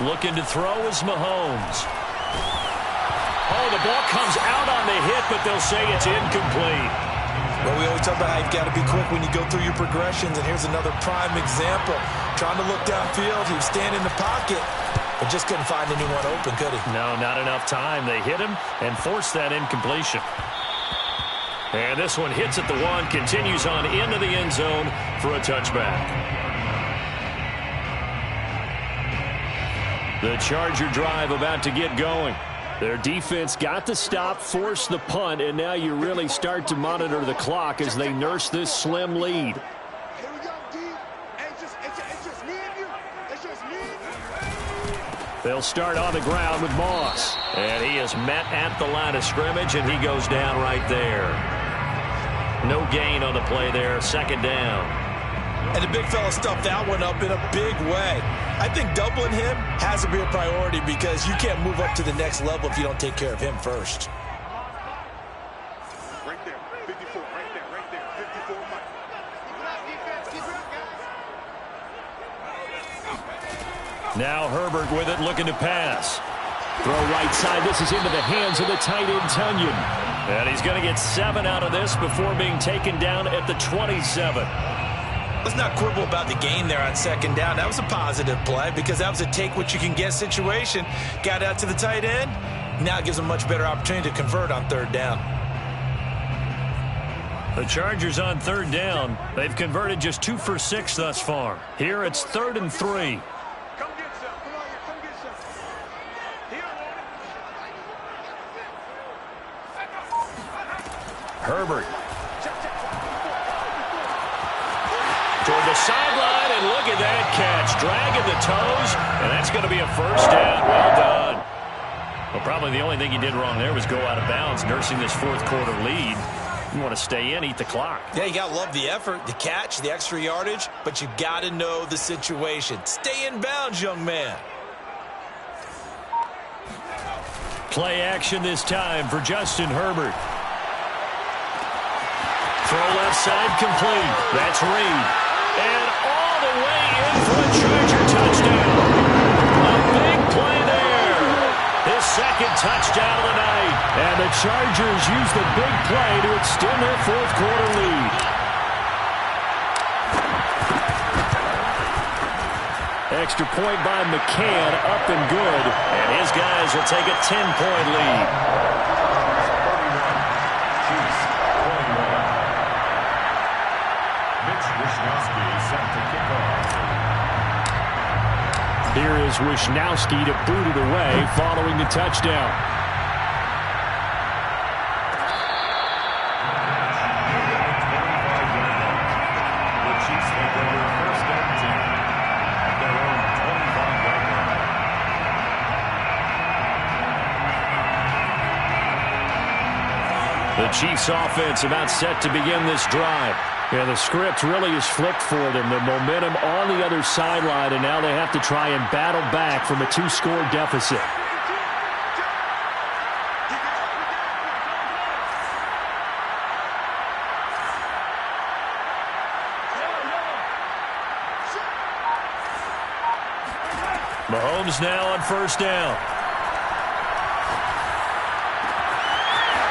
Looking to throw is Mahomes. Oh, the ball comes out on the hit, but they'll say it's incomplete. Well, we always talk about how you've got to be quick when you go through your progressions, and here's another prime example. Trying to look downfield, he was standing in the pocket, but just couldn't find anyone open, could he? No, not enough time. They hit him and forced that incompletion. And this one hits at the 1, continues on into the end zone for a touchback. The Charger drive about to get going. Their defense got the stop, forced the punt, and now you really start to monitor the clock as they nurse this slim lead. They'll start on the ground with Moss. And he is met at the line of scrimmage, and he goes down right there. No gain on the play there, second down. And the big fella stuffed that one up in a big way. I think doubling him has to be a priority because you can't move up to the next level if you don't take care of him first. Right there, 54, right there, 54, Mike. Now Herbert with it, looking to pass. Throw right side. This is into the hands of the tight end, Tunyon. And he's going to get 7 out of this before being taken down at the 27. Let's not quibble about the gain there on second down. That was a positive play because that was a take-what-you-can-get situation. Got out to the tight end. Now it gives them a much better opportunity to convert on third down. The Chargers on third down. They've converted just 2 for 6 thus far. Here it's 3rd and 3. Come get some. Come on here, come get some. Herbert. Toward the sideline, and look at that catch. Dragging the toes, and that's going to be a first down. Well done. Well, probably the only thing he did wrong there was go out of bounds, nursing this fourth-quarter lead. You want to stay in, eat the clock. Yeah, you got to love the effort, the catch, the extra yardage, but you got to know the situation. Stay in bounds, young man. Play action this time for Justin Herbert. Throw left side complete. That's Reed. And all the way in for a Charger touchdown. A big play there. His second second touchdown of the night. And the Chargers use the big play to extend their fourth quarter lead. Extra point by McCann, up and good. And his guys will take a 10-point lead. 31. Chiefs 21. Mitch Wishnowsky set to kick off. Here is Wishnowsky to boot it away following the touchdown. The Chiefs take over first and 10 at their own 25-yard line. The Chiefs offense about set to begin this drive. Yeah, the script really is flipped for them. The momentum on the other sideline, and now they have to try and battle back from a 2-score deficit. Mahomes now on first down.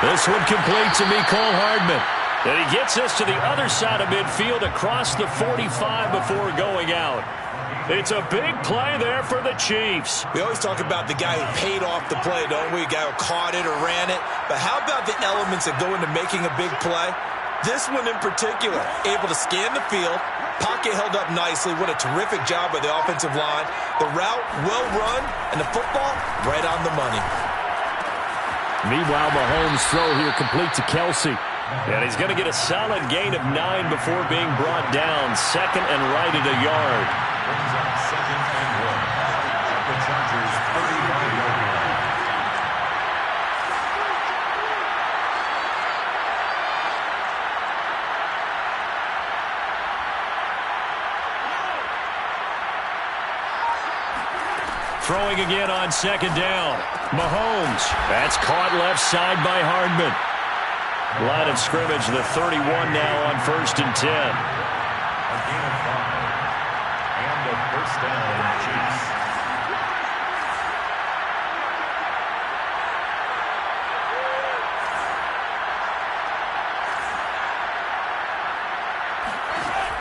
This one complete to Mecole Hardman. And he gets us to the other side of midfield across the 45 before going out. It's a big play there for the Chiefs. We always talk about the guy who paid off the play, don't we? A guy who caught it or ran it. But how about the elements that go into making a big play? This one in particular, able to scan the field, pocket held up nicely. What a terrific job by the offensive line. The route, well run, and the football, right on the money. Meanwhile, Mahomes' throw here complete to Kelsey. And he's going to get a solid gain of 9 before being brought down. Second and right at a yard. Brings up second and 1 at the Chargers' 35-yard line. Throwing again on second down. Mahomes. That's caught left side by Hardman. Line of scrimmage, the 31 now on first and 10. A gain of 5. And a first down, Chiefs.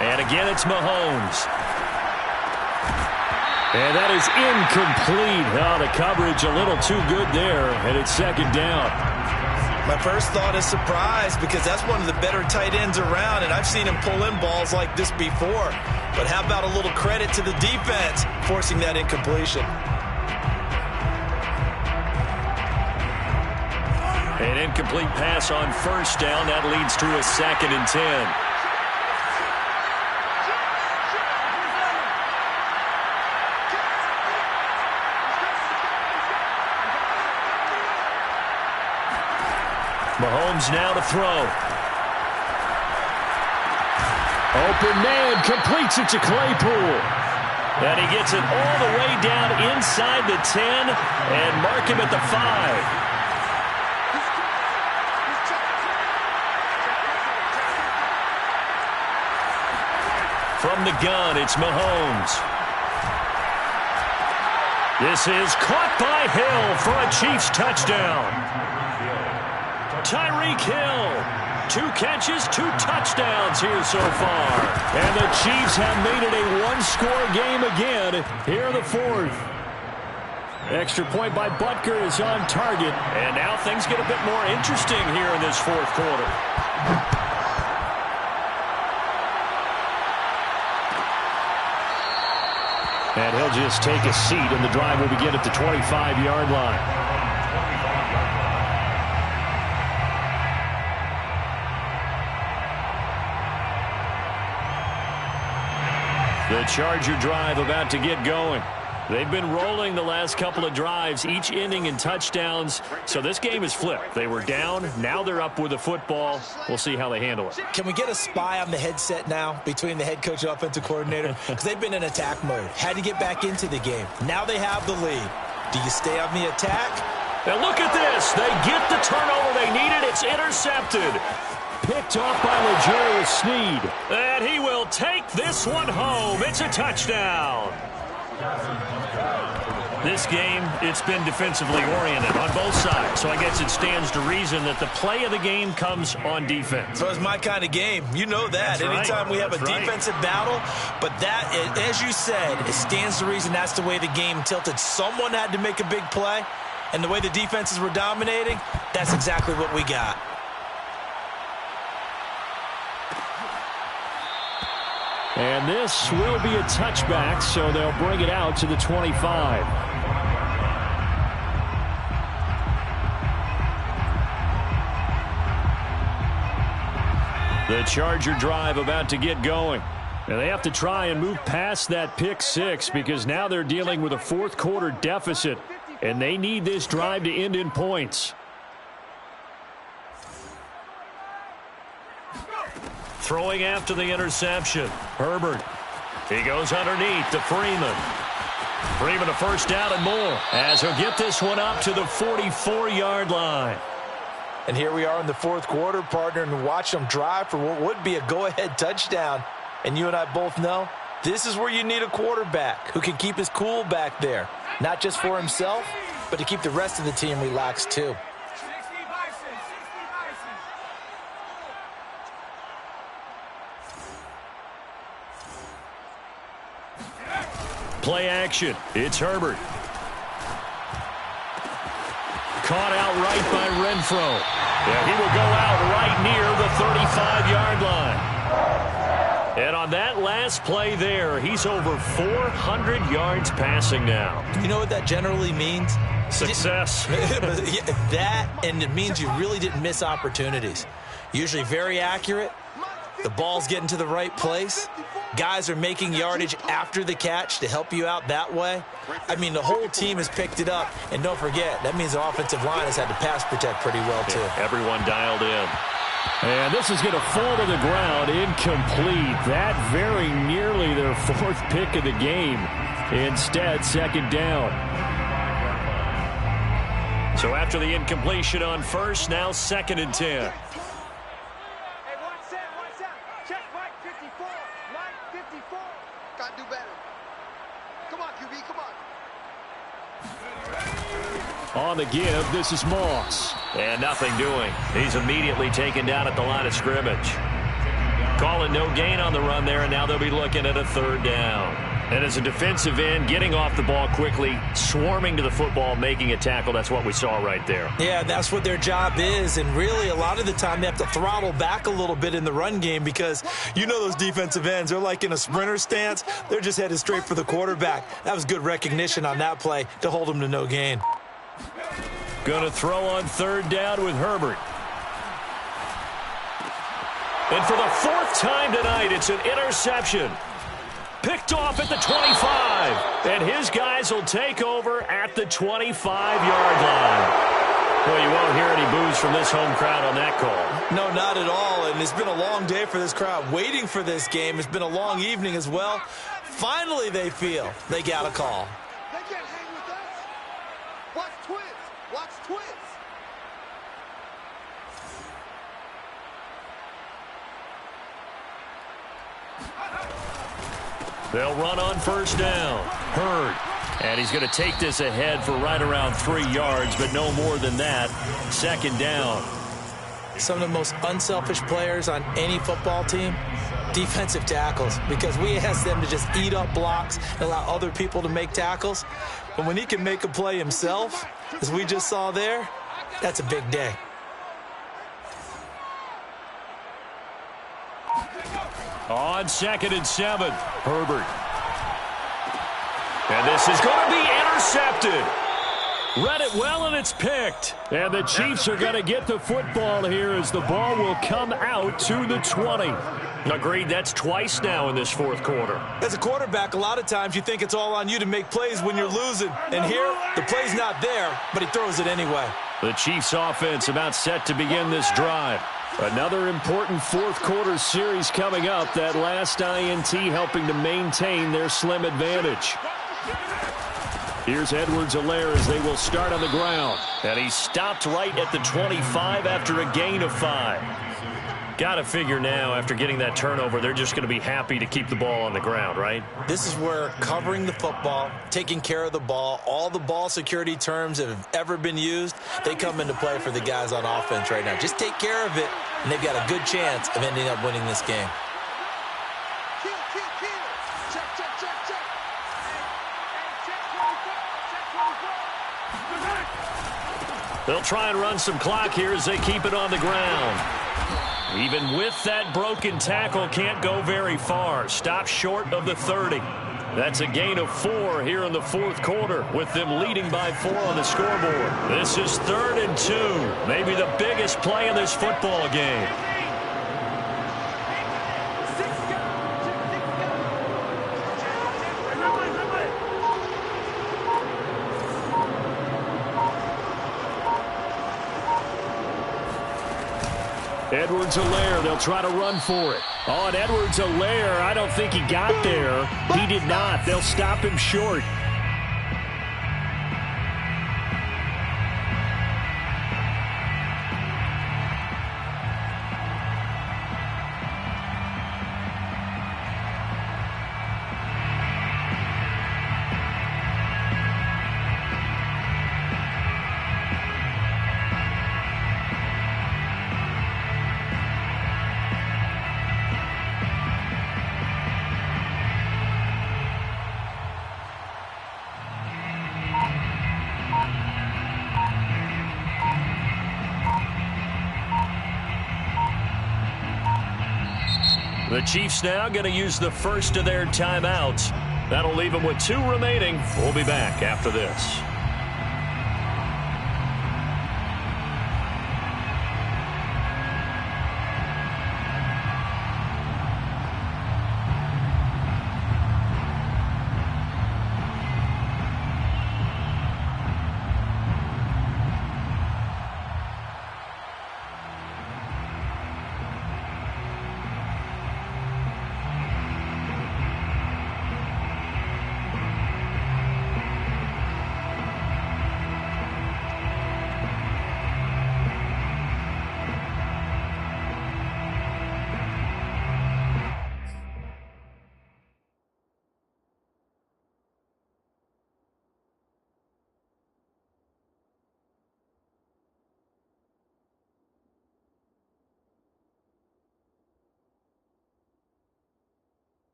And again, it's Mahomes. And that is incomplete. Oh, the coverage a little too good there, and it's second down. My first thought is surprise because that's one of the better tight ends around, and I've seen him pull in balls like this before. But how about a little credit to the defense forcing that incompletion? An incomplete pass on first down. That leads to a second and 10. Mahomes now to throw. Open man, completes it to Claypool. And he gets it all the way down inside the 10 and mark him at the 5. From the gun, it's Mahomes. This is caught by Hill for a Chiefs touchdown. Tyreek Hill, 2 catches, 2 touchdowns here so far. And the Chiefs have made it a 1-score game again here in the 4th. Extra point by Butker is on target. And now things get a bit more interesting here in this 4th quarter. And he'll just take a seat, and the drive will begin at the 25-yard line. The Charger drive about to get going. They've been rolling the last couple of drives, each ending in touchdowns. So this game is flipped. They were down. Now they're up with the football. We'll see how they handle it. Can we get a spy on the headset now between the head coach and offensive coordinator? Because they've been in attack mode. Had to get back into the game. Now they have the lead. Do you stay on the attack? Now look at this. They get the turnover they needed. It's intercepted. Picked off by L'Jarius Sneed. And he will take this one home. It's a touchdown. This game, it's been defensively oriented on both sides, so I guess it stands to reason that the play of the game comes on defense. So it's my kind of game. You know that. Anytime we have a defensive battle, but that, as you said, it stands to reason that's the way the game tilted. Someone had to make a big play, and the way the defenses were dominating, that's exactly what we got. And this will be a touchback, so they'll bring it out to the 25. The Charger drive about to get going. And they have to try and move past that pick six because now they're dealing with a fourth-quarter deficit, and they need this drive to end in points. Throwing after the interception. Herbert. He goes underneath to Freeman. Freeman a first down and more as he'll get this one up to the 44-yard line. And here we are in the fourth quarter, partner, and watch them drive for what would be a go-ahead touchdown. And you and I both know this is where you need a quarterback who can keep his cool back there. Not just for himself, but to keep the rest of the team relaxed too. Play action. It's Herbert. Caught out right by Renfro. Yeah, he will go out right near the 35-yard line. And on that last play there, he's over 400 yards passing now. You know what that generally means? Success. That, and it means you really didn't miss opportunities. Usually very accurate. The ball's getting to the right place. Guys are making yardage after the catch to help you out that way. I mean, the whole team has picked it up. And don't forget, that means the offensive line has had to pass protect pretty well, too. Yeah, everyone dialed in. And this is going to fall to the ground, incomplete. That very nearly their fourth pick of the game. Instead, second down. So after the incompletion on first, now second and 10. On the give, this is Moss. And nothing doing. He's immediately taken down at the line of scrimmage. Calling no gain on the run there, and now they'll be looking at a third down. And as a defensive end, getting off the ball quickly, swarming to the football, making a tackle, that's what we saw right there. Yeah, that's what their job is, and really a lot of the time they have to throttle back a little bit in the run game because you know those defensive ends, they're like in a sprinter stance. They're just headed straight for the quarterback. That was good recognition on that play to hold them to no gain. Going to throw on third down with Herbert. And for the fourth time tonight, it's an interception. Picked off at the 25. And his guys will take over at the 25-yard line. Well, you won't hear any boos from this home crowd on that call. No, not at all. And it's been a long day for this crowd waiting for this game. It's been a long evening as well. Finally, they feel they got a call. They can't hang with us. Watch twins. Watch twins. They'll run on first down. Hurd. And he's going to take this ahead for right around 3 yards, but no more than that. Second down. Some of the most unselfish players on any football team, defensive tackles, because we ask them to just eat up blocks and allow other people to make tackles. But when he can make a play himself, as we just saw there, that's a big day. On second and 7, Herbert. And this is going to be intercepted. Read it well, and it's picked. And the Chiefs are going to get the football here as the ball will come out to the 20. Agreed, that's twice now in this fourth quarter. As a quarterback, a lot of times you think it's all on you to make plays when you're losing. And here, the play's not there, but he throws it anyway. The Chiefs offense about set to begin this drive. Another important fourth quarter series coming up. That last INT helping to maintain their slim advantage. Here's Edwards-Helaire as they will start on the ground. And he stopped right at the 25 after a gain of 5. Got to figure now, after getting that turnover, they're just going to be happy to keep the ball on the ground, right? This is where covering the football, taking care of the ball, all the ball security terms that have ever been used, they come into play for the guys on offense right now. Just take care of it, and they've got a good chance of ending up winning this game. They'll try and run some clock here as they keep it on the ground. Even with that broken tackle, can't go very far. Stop short of the 30. That's a gain of 4 here in the fourth quarter, with them leading by 4 on the scoreboard. This is 3rd and 2, maybe the biggest play in this football game. Edwards-Helaire, they'll try to run for it. Oh, and Edwards-Helaire, I don't think he got there. He did not. They'll stop him short. The Chiefs now going to use the first of their timeouts. That'll leave them with 2 remaining. We'll be back after this.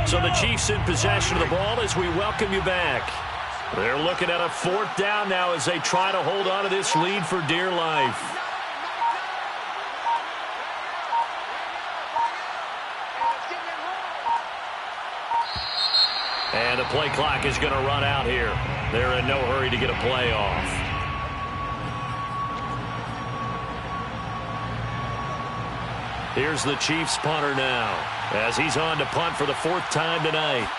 So the Chiefs in possession of the ball as we welcome you back. They're looking at a 4th down now as they try to hold on to this lead for dear life. And the play clock is going to run out here. They're in no hurry to get a play off. Here's the Chiefs punter now, as he's on to punt for the 4th time tonight.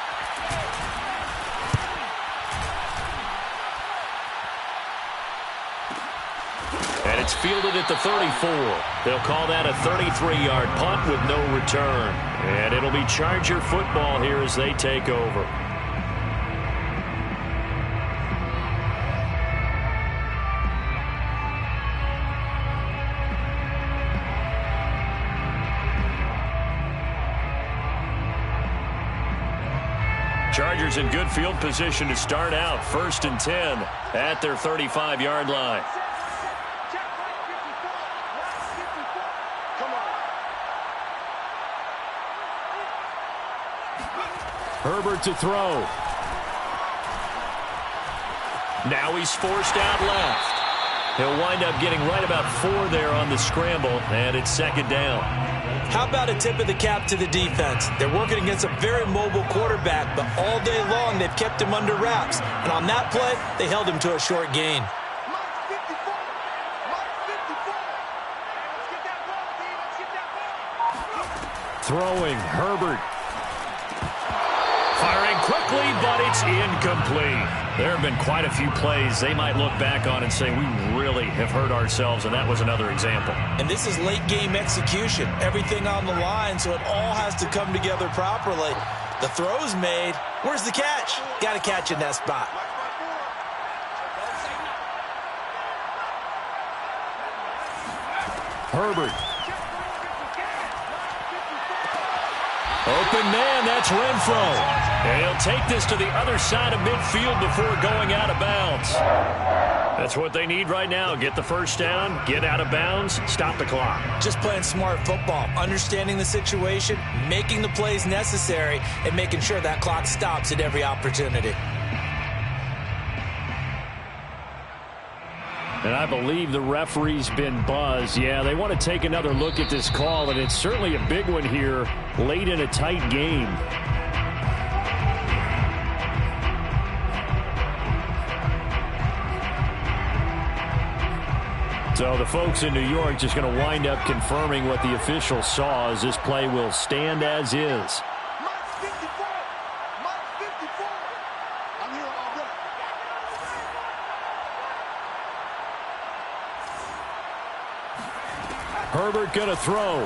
And it's fielded at the 34. They'll call that a 33-yard punt with no return. And it'll be Charger football here as they take over. Chargers in good field position to start out. 1st and 10 at their 35-yard line. Herbert to throw. Now he's forced out left. He'll wind up getting right about 4 there on the scramble, and it's second down. How about a tip of the cap to the defense? They're working against a very mobile quarterback, but all day long they've kept him under wraps. And on that play, they held him to a short gain. Throwing, Herbert. Firing quickly, but it's incomplete. There have been quite a few plays they might look back on and say, we really have hurt ourselves, and that was another example. And this is late-game execution. Everything on the line, so it all has to come together properly. The throw's made. Where's the catch? Got to catch in that spot. Herbert. Open man, that's Renfro. And he'll take this to the other side of midfield before going out of bounds. That's what they need right now. Get the first down, get out of bounds, stop the clock. Just playing smart football, understanding the situation, making the plays necessary, and making sure that clock stops at every opportunity. And I believe the referee's been buzzed. Yeah, they want to take another look at this call, and it's certainly a big one here late in a tight game. So the folks in New York just going to wind up confirming what the official saw, as this play will stand as is. Herbert going to throw.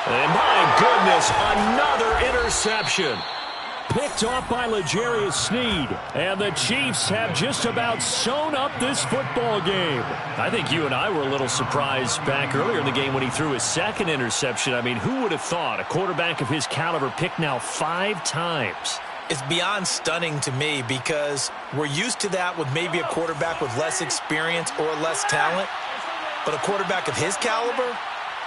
And my goodness, another interception. Picked off by L'Jarius Sneed. And the Chiefs have just about sewn up this football game. I think you and I were a little surprised back earlier in the game when he threw his second interception. I mean, who would have thought a quarterback of his caliber picked now 5 times? It's beyond stunning to me because we're used to that with maybe a quarterback with less experience or less talent. But a quarterback of his caliber,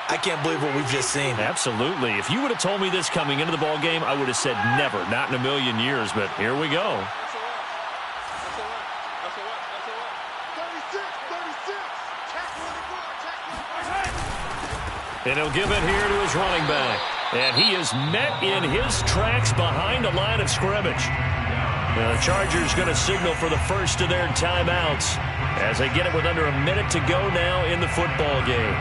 I can't believe what we've just seen. Absolutely. If you would have told me this coming into the ball game, I would have said never, not in a million years. But here we go. And he'll give it here to his running back. And he is met in his tracks behind the line of scrimmage. Now the Chargers going to signal for the first of their timeouts as they get it with under a minute to go now in the football game.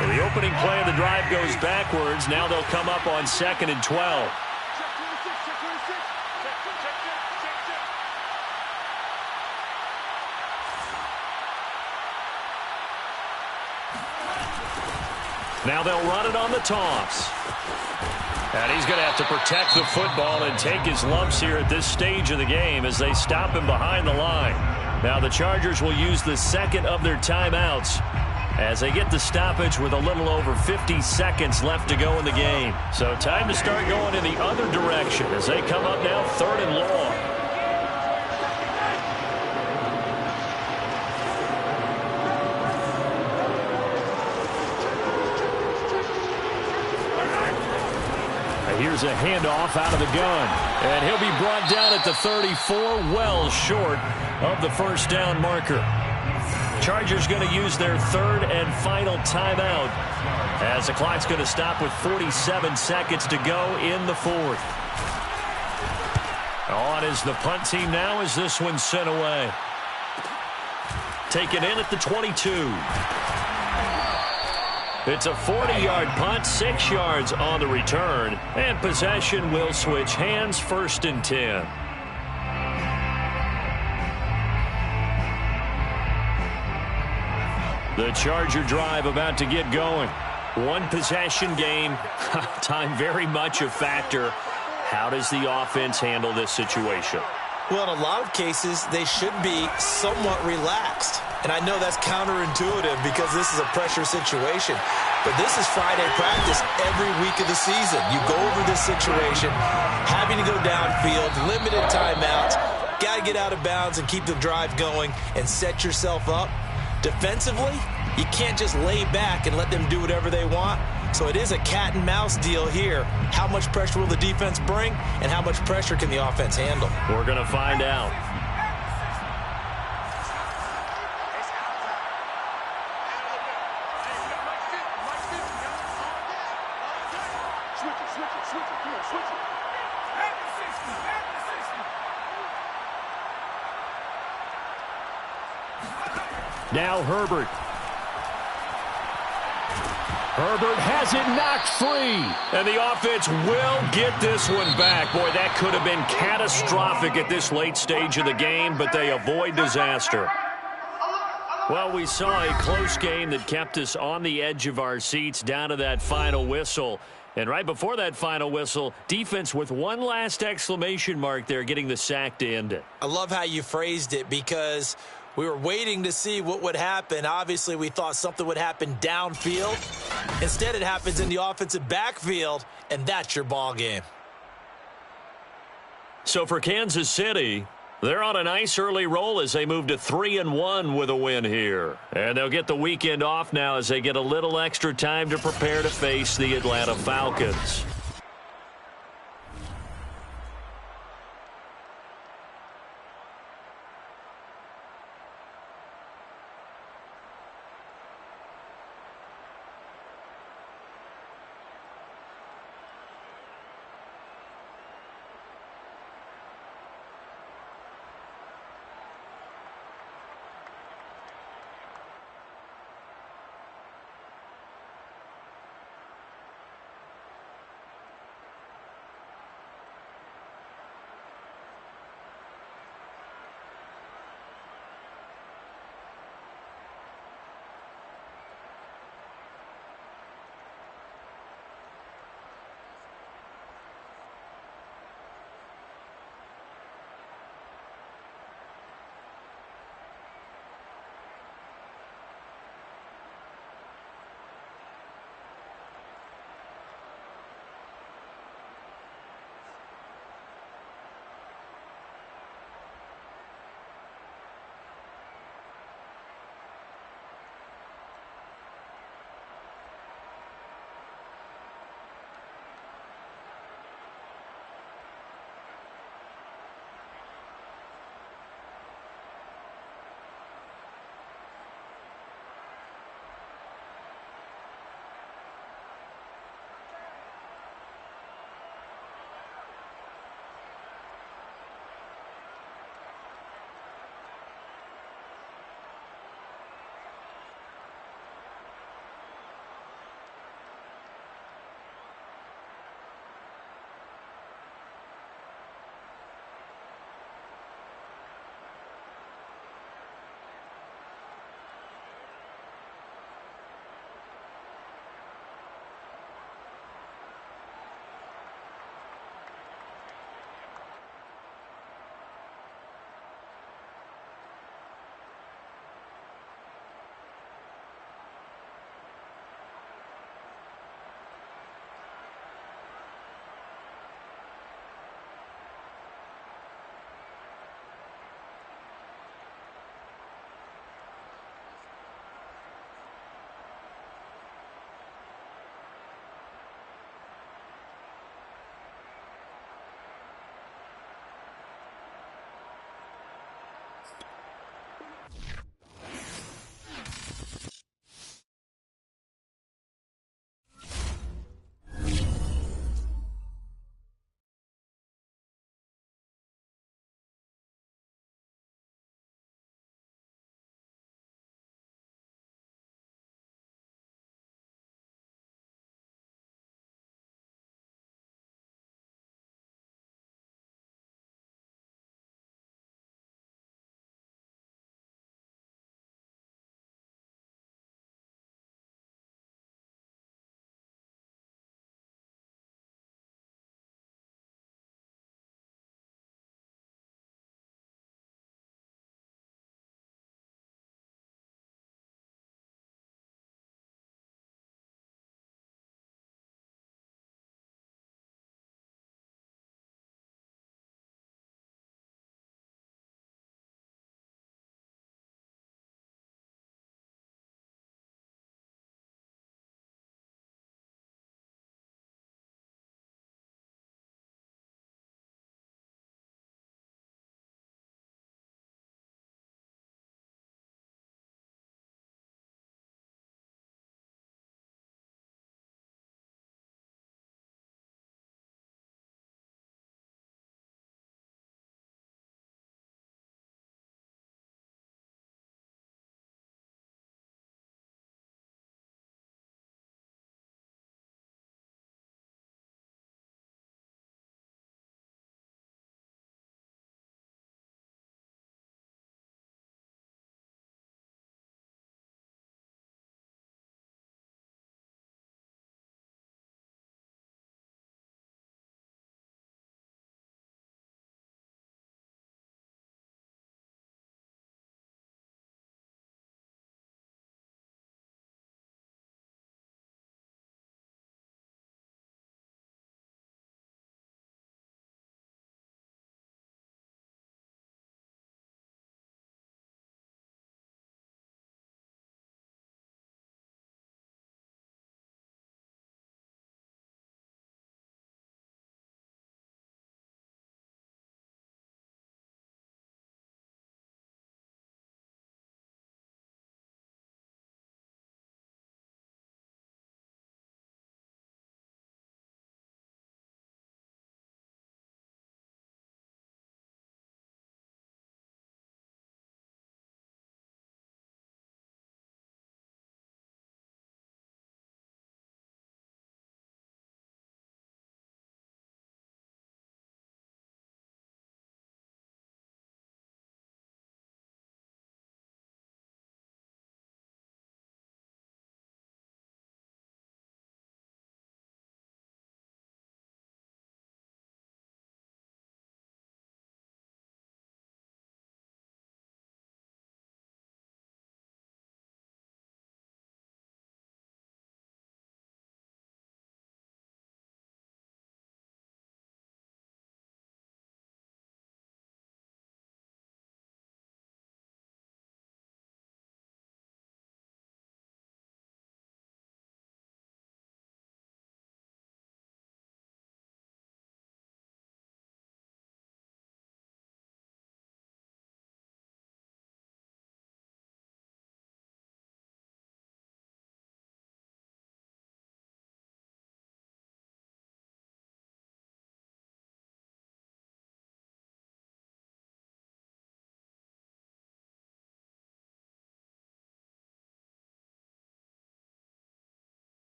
So the opening play of the drive goes backwards. Now they'll come up on 2nd and 12. Now they'll run it on the toss. And he's going to have to protect the football and take his lumps here at this stage of the game as they stop him behind the line. Now the Chargers will use the second of their timeouts as they get the stoppage with a little over 50 seconds left to go in the game. So time to start going in the other direction as they come up now 3rd and long. Here's a handoff out of the gun. And he'll be brought down at the 34, well short of the first down marker. Chargers going to use their 3rd and final timeout as the clock's going to stop with 47 seconds to go in the 4th. On is the punt team now as this one's sent away. Taken in at the 22. It's a 40-yard punt, 6 yards on the return, and possession will switch hands, 1st and 10. The Charger drive about to get going. One possession game, time very much a factor. How does the offense handle this situation? Well, in a lot of cases, they should be somewhat relaxed. And I know that's counterintuitive because this is a pressure situation. But this is Friday practice every week of the season. You go over this situation, having to go downfield, limited timeouts, got to get out of bounds and keep the drive going and set yourself up. Defensively, you can't just lay back and let them do whatever they want. So it is a cat and mouse deal here. How much pressure will the defense bring, and how much pressure can the offense handle? We're going to find out. Now Herbert. Herbert has it knocked free. And the offense will get this one back. Boy, that could have been catastrophic at this late stage of the game, but they avoid disaster. Well, we saw a close game that kept us on the edge of our seats down to that final whistle. And right before that final whistle, defense with one last exclamation mark there, getting the sack to end it. I love how you phrased it, because we were waiting to see what would happen. Obviously, we thought something would happen downfield. Instead, it happens in the offensive backfield, and that's your ball game. So for Kansas City, they're on a nice early roll as they move to 3-1 with a win here. And they'll get the weekend off now as they get a little extra time to prepare to face the Atlanta Falcons.